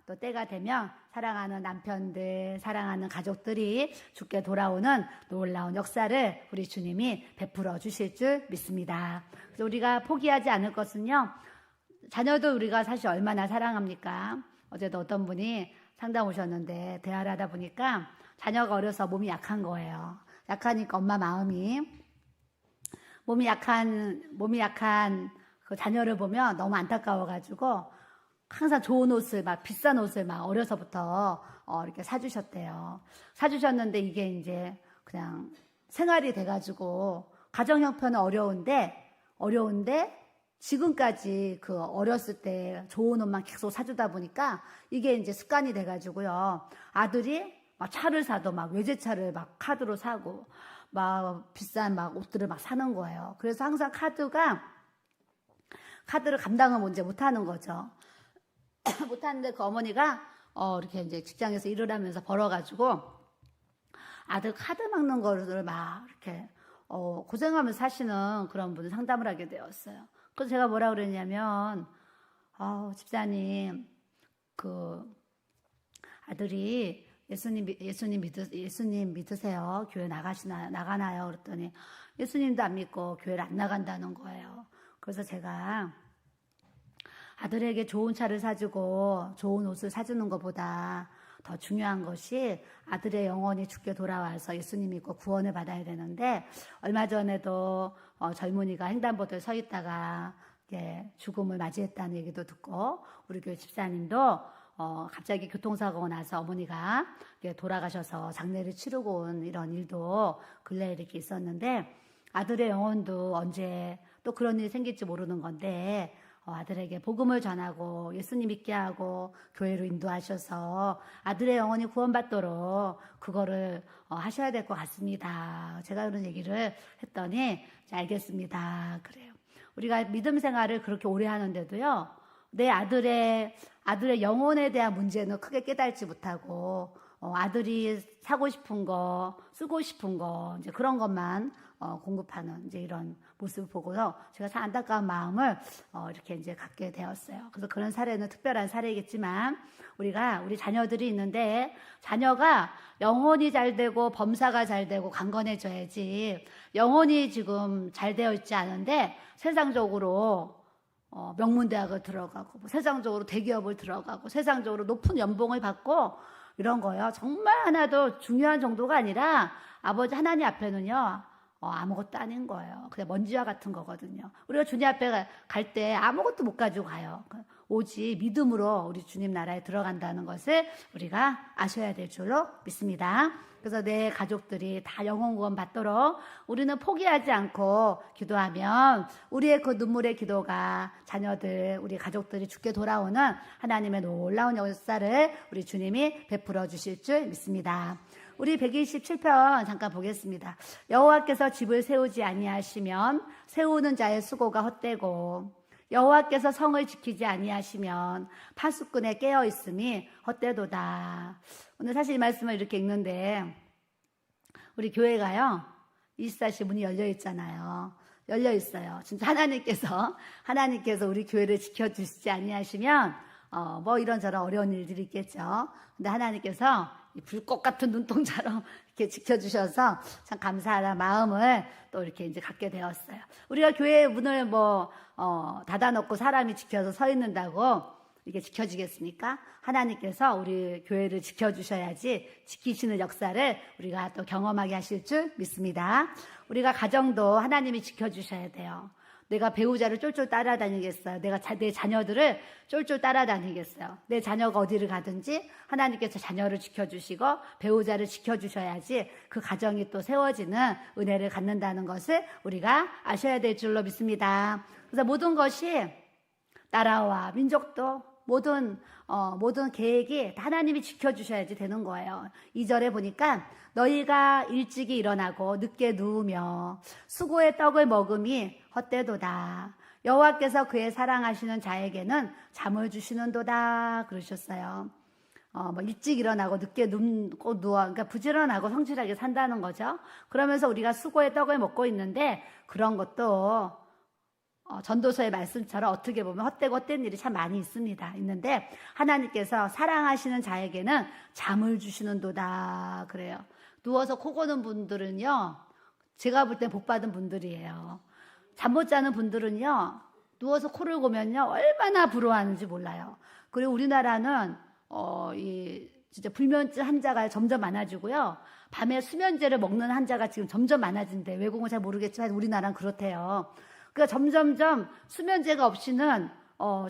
또 때가 되면 사랑하는 남편들, 사랑하는 가족들이 주께 돌아오는 놀라운 역사를 우리 주님이 베풀어 주실 줄 믿습니다. 그래서 우리가 포기하지 않을 것은요, 자녀도 우리가 사실 얼마나 사랑합니까? 어제도 어떤 분이 상담 오셨는데 대화를 하다 보니까 자녀가 어려서 몸이 약한 거예요. 약하니까 엄마 마음이 몸이 약한 그 자녀를 보면 너무 안타까워가지고 항상 좋은 옷을 막 비싼 옷을 막 어려서부터 이렇게 사주셨대요. 사주셨는데 이게 이제 그냥 생활이 돼가지고 가정 형편은 어려운데 지금까지 그 어렸을 때 좋은 옷만 계속 사주다 보니까 이게 이제 습관이 돼가지고요. 아들이 막 차를 사도 막 외제차를 막 카드로 사고 막 비싼 막 옷들을 막 사는 거예요. 그래서 항상 카드를 감당을 이제 못하는 거죠. 못하는데 그 어머니가 이렇게 이제 직장에서 일을 하면서 벌어가지고 아들 카드 막는 거를 막 이렇게 고생하면서 사시는 그런 분을 상담을 하게 되었어요. 그래서 제가 뭐라 그랬냐면 집사님 그 아들이 예수님 믿으세요? 교회 나가나요? 그랬더니 예수님도 안 믿고 교회를 안 나간다는 거예요. 그래서 제가 아들에게 좋은 차를 사주고 좋은 옷을 사주는 것보다 더 중요한 것이 아들의 영혼이 주께 돌아와서 예수님 믿고 구원을 받아야 되는데, 얼마 전에도 젊은이가 횡단보도에 서 있다가 죽음을 맞이했다는 얘기도 듣고, 우리 교회 집사님도 갑자기 교통사고가 나서 어머니가 돌아가셔서 장례를 치르고 온 이런 일도 근래에 이렇게 있었는데, 아들의 영혼도 언제 또 그런 일이 생길지 모르는 건데 아들에게 복음을 전하고 예수님 믿게 하고 교회로 인도하셔서 아들의 영혼이 구원받도록 그거를 하셔야 될 것 같습니다. 제가 그런 얘기를 했더니 알겠습니다. 그래요. 우리가 믿음 생활을 그렇게 오래 하는데도요, 내 아들의 영혼에 대한 문제는 크게 깨달지 못하고 아들이 사고 싶은 거, 쓰고 싶은 거, 이제 그런 것만 공급하는 이제 이런 모습을 보고서 제가 참 안타까운 마음을 이렇게 이제 갖게 되었어요. 그래서 그런 사례는 특별한 사례겠지만 우리 자녀들이 있는데 자녀가 영혼이 잘 되고 범사가 잘 되고 강건해져야지, 영혼이 지금 잘 되어 있지 않은데 세상적으로 명문대학을 들어가고 세상적으로 대기업을 들어가고 세상적으로 높은 연봉을 받고 이런 거요, 정말 하나도 중요한 정도가 아니라 아버지 하나님 앞에는요 아무것도 아닌 거예요. 그냥 먼지와 같은 거거든요. 우리가 주님 앞에 갈 때 아무것도 못 가지고 가요. 오직 믿음으로 우리 주님 나라에 들어간다는 것을 우리가 아셔야 될 줄로 믿습니다. 그래서 내 가족들이 다 영혼 구원 받도록 우리는 포기하지 않고 기도하면 우리의 그 눈물의 기도가 자녀들, 우리 가족들이 주께 돌아오는 하나님의 놀라운 역사를 우리 주님이 베풀어 주실 줄 믿습니다. 우리 127편 잠깐 보겠습니다. 여호와께서 집을 세우지 아니하시면 세우는 자의 수고가 헛되고 여호와께서 성을 지키지 아니하시면 파수꾼의 깨어 있음이 헛되도다. 오늘 사실 이 말씀을 이렇게 읽는데 우리 교회가요 24시 문이 열려 있잖아요. 열려 있어요. 진짜 하나님께서 우리 교회를 지켜주시지 아니하시면 뭐 이런저런 어려운 일들이 있겠죠. 근데 하나님께서 이 불꽃 같은 눈동자로 이렇게 지켜주셔서 참 감사하다 마음을 또 이렇게 이제 갖게 되었어요. 우리가 교회 문을 닫아놓고 사람이 지켜서 서 있는다고 이게 지켜지겠습니까? 하나님께서 우리 교회를 지켜주셔야지 지키시는 역사를 우리가 또 경험하게 하실 줄 믿습니다. 우리가 가정도 하나님이 지켜주셔야 돼요. 내가 배우자를 쫄쫄 따라다니겠어요? 내 자녀들을 쫄쫄 따라다니겠어요? 내 자녀가 어디를 가든지 하나님께서 자녀를 지켜주시고 배우자를 지켜주셔야지 그 가정이 또 세워지는 은혜를 갖는다는 것을 우리가 아셔야 될 줄로 믿습니다. 그래서 모든 것이 나라와 민족도 모든 계획이 하나님이 지켜주셔야지 되는 거예요. 2절에 보니까 너희가 일찍이 일어나고 늦게 누우며 수고의 떡을 먹음이 헛되도다. 여호와께서 그의 사랑하시는 자에게는 잠을 주시는도다 그러셨어요. 뭐 일찍 일어나고 늦게 눕고 누워, 그러니까 부지런하고 성실하게 산다는 거죠. 그러면서 우리가 수고의 떡을 먹고 있는데 그런 것도 전도서의 말씀처럼 어떻게 보면 헛되고 헛된 일이 참 많이 있는데 하나님께서 사랑하시는 자에게는 잠을 주시는도다 그래요. 누워서 코 고는 분들은요, 제가 볼 땐 복 받은 분들이에요. 잠 못 자는 분들은요, 누워서 코를 고면요 얼마나 부러워하는지 몰라요. 그리고 우리나라는 진짜 불면증 환자가 점점 많아지고요, 밤에 수면제를 먹는 환자가 지금 점점 많아진대. 외국은 잘 모르겠지만 우리나라는 그렇대요. 그러니까 점점점 수면제가 없이는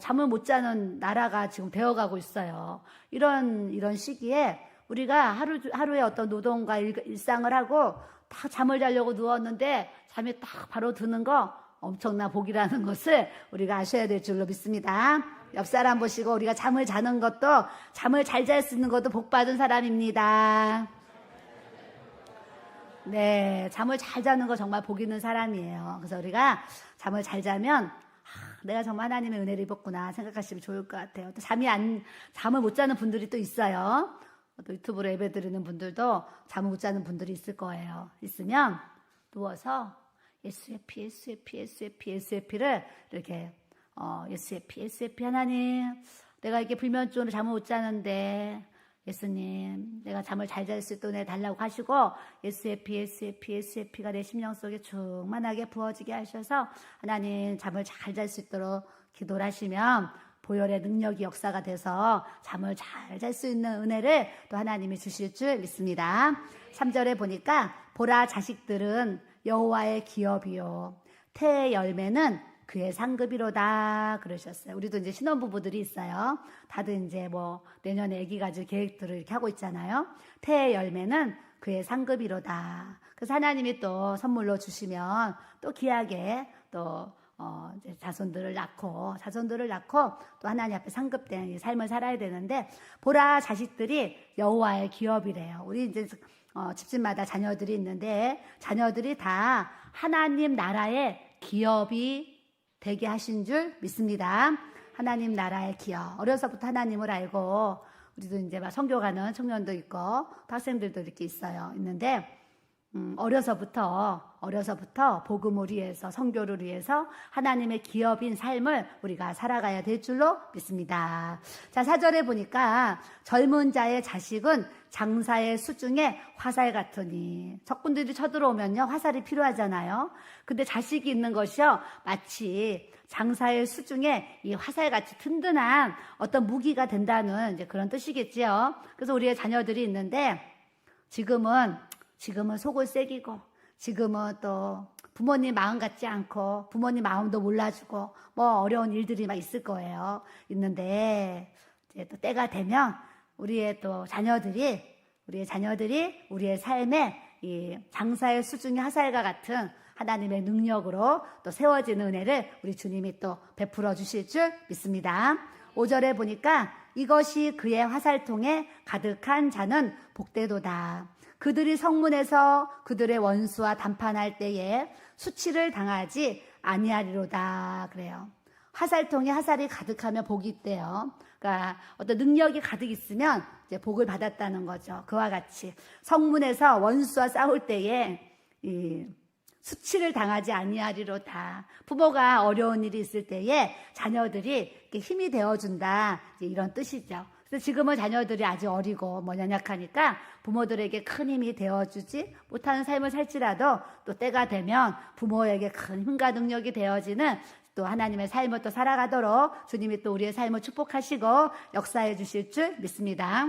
잠을 못 자는 나라가 지금 되어가고 있어요. 이런 시기에 우리가 하루에 어떤 노동과 일상을 하고 다 잠을 자려고 누웠는데 잠이 딱 바로 드는 거 엄청난 복이라는 것을 우리가 아셔야 될 줄로 믿습니다. 옆 사람 보시고 우리가 잠을 자는 것도, 잠을 잘 잘 수 있는 것도 복 받은 사람입니다. 네, 잠을 잘 자는 거 정말 복 있는 사람이에요. 그래서 우리가 잠을 잘 자면 내가 정말 하나님의 은혜를 입었구나 생각하시면 좋을 것 같아요. 또 잠을 못 자는 분들이 또 있어요. 또 유튜브로 예배 드리는 분들도 잠을 못 자는 분들이 있을 거예요. 있으면 누워서 예수의 피, 예수의 피, 예수의 피, 예수의 피를 이렇게 예수의 피, 예수의 피. 하나님, 내가 이렇게 불면증으로 잠을 못 자는데 예수님, 내가 잠을 잘 잘 수 있도록 내 달라고 하시고 예수의 피, 예수의 피, 예수의 피가 내 심령 속에 충만하게 부어지게 하셔서 하나님 잠을 잘 잘 수 있도록 기도를 하시면 보혈의 능력이 역사가 돼서 잠을 잘 잘 수 있는 은혜를 또 하나님이 주실 줄 믿습니다. 3절에 보니까 보라, 자식들은 여호와의 기업이요 태의 열매는 그의 상급이로다 그러셨어요. 우리도 이제 신혼부부들이 있어요. 다들 이제 뭐 내년에 아기 가질 계획들을 이렇게 하고 있잖아요. 태의 열매는 그의 상급이로다. 그래서 하나님이 또 선물로 주시면 또 귀하게 또 이제 자손들을 낳고 또 하나님 앞에 상급된 삶을 살아야 되는데, 보라, 자식들이 여호와의 기업이래요. 우리 이제 집집마다 자녀들이 있는데 자녀들이 다 하나님 나라의 기업이 되게 하신 줄 믿습니다. 하나님 나라의 기업. 어려서부터 하나님을 알고, 우리도 이제 막 선교 가는 청년도 있고 또 학생들도 이렇게 있는데 어려서부터 복음을 위해서, 선교를 위해서 하나님의 기업인 삶을 우리가 살아가야 될 줄로 믿습니다. 자, 4절에 보니까 젊은 자의 자식은 장사의 수중에 화살 같으니. 적군들이 쳐들어오면요 화살이 필요하잖아요. 근데 자식이 있는 것이요 마치 장사의 수중에 이 화살같이 든든한 어떤 무기가 된다는 이제 그런 뜻이겠지요. 그래서 우리의 자녀들이 있는데 지금은 속을 새기고, 지금은 또 부모님 마음 같지 않고 부모님 마음도 몰라주고 뭐 어려운 일들이 막 있을 거예요. 있는데 이제 또 때가 되면 우리의 자녀들이 우리의 삶에 이 장사의 수중의 화살과 같은 하나님의 능력으로 또 세워지는 은혜를 우리 주님이 또 베풀어 주실 줄 믿습니다. 5절에 보니까 이것이 그의 화살통에 가득한 자는 복되도다. 그들이 성문에서 그들의 원수와 담판할 때에 수치를 당하지 아니하리로다 그래요. 화살통에 화살이 가득하면 복이 있대요. 그러니까 어떤 능력이 가득 있으면 이제 복을 받았다는 거죠. 그와 같이 성문에서 원수와 싸울 때에 이 수치를 당하지 아니하리로다. 부모가 어려운 일이 있을 때에 자녀들이 이렇게 힘이 되어준다, 이런 뜻이죠. 그래서 지금은 자녀들이 아직 어리고 연약하니까 부모들에게 큰 힘이 되어주지 못하는 삶을 살지라도 또 때가 되면 부모에게 큰 힘과 능력이 되어지는 또 하나님의 삶을 또 살아가도록 주님이 또 우리의 삶을 축복하시고 역사해 주실 줄 믿습니다.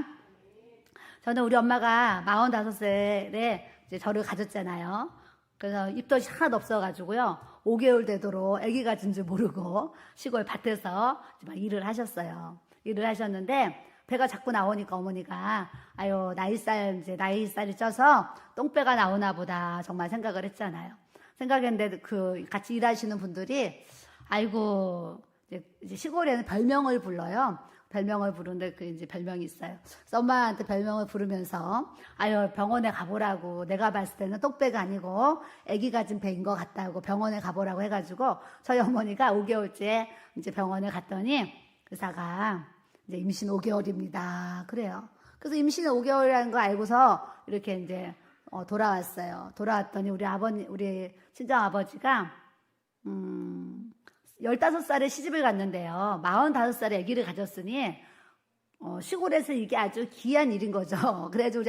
저는 우리 엄마가 45살에 이제 저를 가졌잖아요. 그래서 입덧이 하나도 없어가지고요, 5개월 되도록 아기 가진 줄 모르고 시골 밭에서 막 일을 하셨어요. 일을 하셨는데 배가 자꾸 나오니까 어머니가 아유 나이살이 쪄서 똥배가 나오나 보다 정말 생각을 했잖아요. 생각했는데 그 같이 일하시는 분들이 아이고 이제 시골에는 별명을 불러요. 별명을 부르는데 그 이제 별명이 있어요. 그래서 엄마한테 별명을 부르면서 아유 병원에 가보라고, 내가 봤을 때는 똥배가 아니고 아기 가진 배인 것 같다고 병원에 가보라고 해가지고 저희 어머니가 5개월째 이제 병원에 갔더니 의사가 이제 임신 5개월입니다. 그래요. 그래서 임신 5개월이라는 거 알고서 이렇게 이제 돌아왔어요. 돌아왔더니 우리 친정 아버지가 15살에 시집을 갔는데요. 45살에 아기를 가졌으니 시골에서 이게 아주 귀한 일인 거죠. 그래서 우리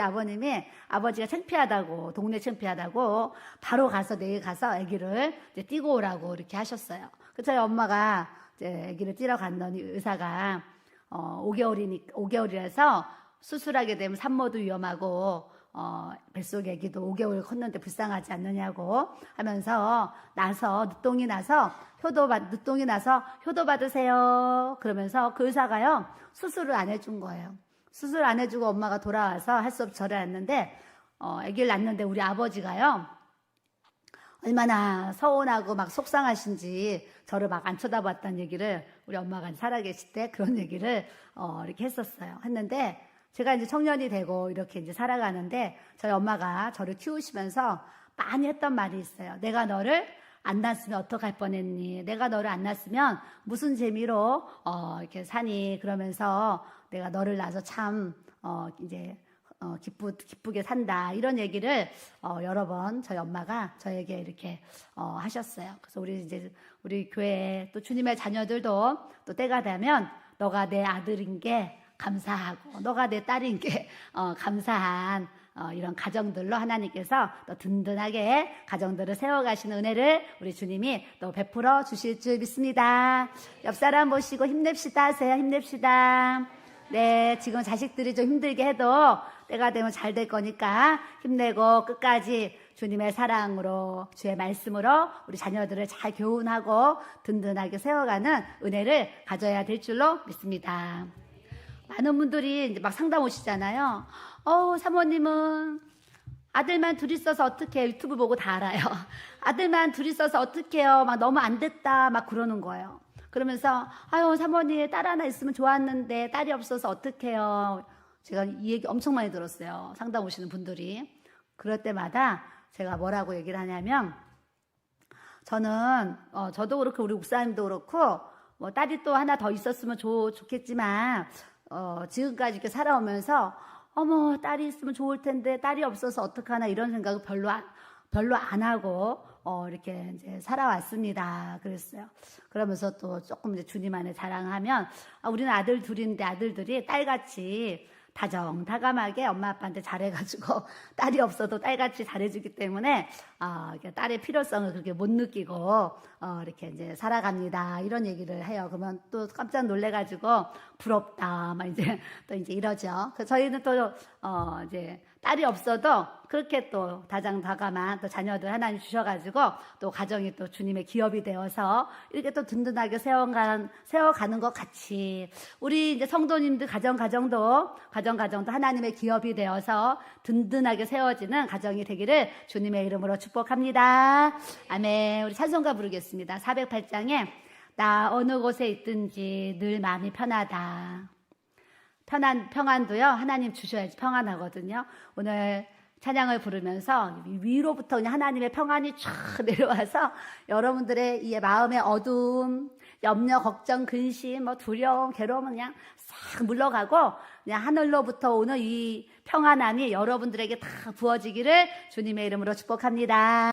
아버지가 창피하다고, 동네 창피하다고 바로 가서 내일 가서 아기를 이제 띄고 오라고 이렇게 하셨어요. 그래서 저희 엄마가 이제 아기를 띄러 갔더니 의사가 5개월이라서 수술하게 되면 산모도 위험하고 뱃속에 아기도 5개월 컸는데 불쌍하지 않느냐고 하면서 늦동이 나서 효도 받으세요. 그러면서 그 의사가요 수술을 안 해준 거예요. 수술 안 해주고 엄마가 돌아와서 할 수 없이 절에 왔는데 아기를 낳는데 우리 아버지가요 얼마나 서운하고 막 속상하신지 저를 막 안 쳐다봤다는 얘기를 우리 엄마가 살아계실 때 그런 얘기를 이렇게 했는데 제가 이제 청년이 되고 이렇게 이제 살아가는데 저희 엄마가 저를 키우시면서 많이 했던 말이 있어요. 내가 너를 안 낳았으면 어떡할 뻔했니? 내가 너를 안 낳았으면 무슨 재미로 이렇게 사니? 그러면서 내가 너를 낳아서 참 이제 기쁘게 산다 이런 얘기를 여러 번 저희 엄마가 저에게 이렇게 하셨어요. 그래서 우리 교회 또 주님의 자녀들도 또 때가 되면 너가 내 아들인 게 감사하고 너가 내 딸인 게 감사한 이런 가정들로 하나님께서 또 든든하게 가정들을 세워가시는 은혜를 우리 주님이 또 베풀어 주실 줄 믿습니다. 옆 사람 보시고 힘냅시다 하세요. 힘냅시다. 네, 지금 자식들이 좀 힘들게 해도 때가 되면 잘 될 거니까 힘내고 끝까지 주님의 사랑으로 주의 말씀으로 우리 자녀들을 잘 교훈하고 든든하게 세워가는 은혜를 가져야 될 줄로 믿습니다. 많은 분들이 이제 막 상담 오시잖아요. 사모님은 아들만 둘 있어서 어떡해. 유튜브 보고 다 알아요. 아들만 둘 있어서 어떡해요. 막 너무 안 됐다. 막 그러는 거예요. 그러면서 사모님 딸 하나 있으면 좋았는데 딸이 없어서 어떡해요. 제가 이 얘기 엄청 많이 들었어요. 상담 오시는 분들이. 그럴 때마다 제가 뭐라고 얘기를 하냐면 저도 그렇고 우리 목사님도 그렇고 뭐 딸이 또 하나 더 있었으면 좋겠지만 지금까지 이렇게 살아오면서 딸이 있으면 좋을 텐데 딸이 없어서 어떡하나 이런 생각을 별로 안 하고 이렇게 이제 살아왔습니다. 그랬어요. 그러면서 또 조금 이제 주님 안에 자랑하면 우리는 아들 둘인데 아들들이 딸같이 다정다감하게 엄마 아빠한테 잘해가지고 딸이 없어도 딸같이 잘해주기 때문에 딸의 필요성을 그렇게 못 느끼고 이렇게 이제 살아갑니다. 이런 얘기를 해요. 그러면 또 깜짝 놀래가지고 부럽다 막 이제 또 이제 이러죠. 그래서 저희는 또 이제 딸이 없어도 그렇게 또 다정다감한 또 자녀들 하나님 주셔가지고 또 가정이 또 주님의 기업이 되어서 이렇게 또 든든하게 세워가는 것 같이 우리 이제 성도님들 가정도 하나님의 기업이 되어서 든든하게 세워지는 가정이 되기를 주님의 이름으로 축복합니다. 아멘. 우리 찬송가 부르겠습니다. 408장에 나 어느 곳에 있든지 늘 마음이 편하다. 평안도요 하나님 주셔야지 평안하거든요. 오늘 찬양을 부르면서 위로부터 그냥 하나님의 평안이 쫙 내려와서 여러분들의 이 마음의 어두움, 염려, 걱정, 근심, 두려움, 괴로움은 그냥 싹 물러가고 그냥 하늘로부터 오는 이 평안함이 여러분들에게 다 부어지기를 주님의 이름으로 축복합니다.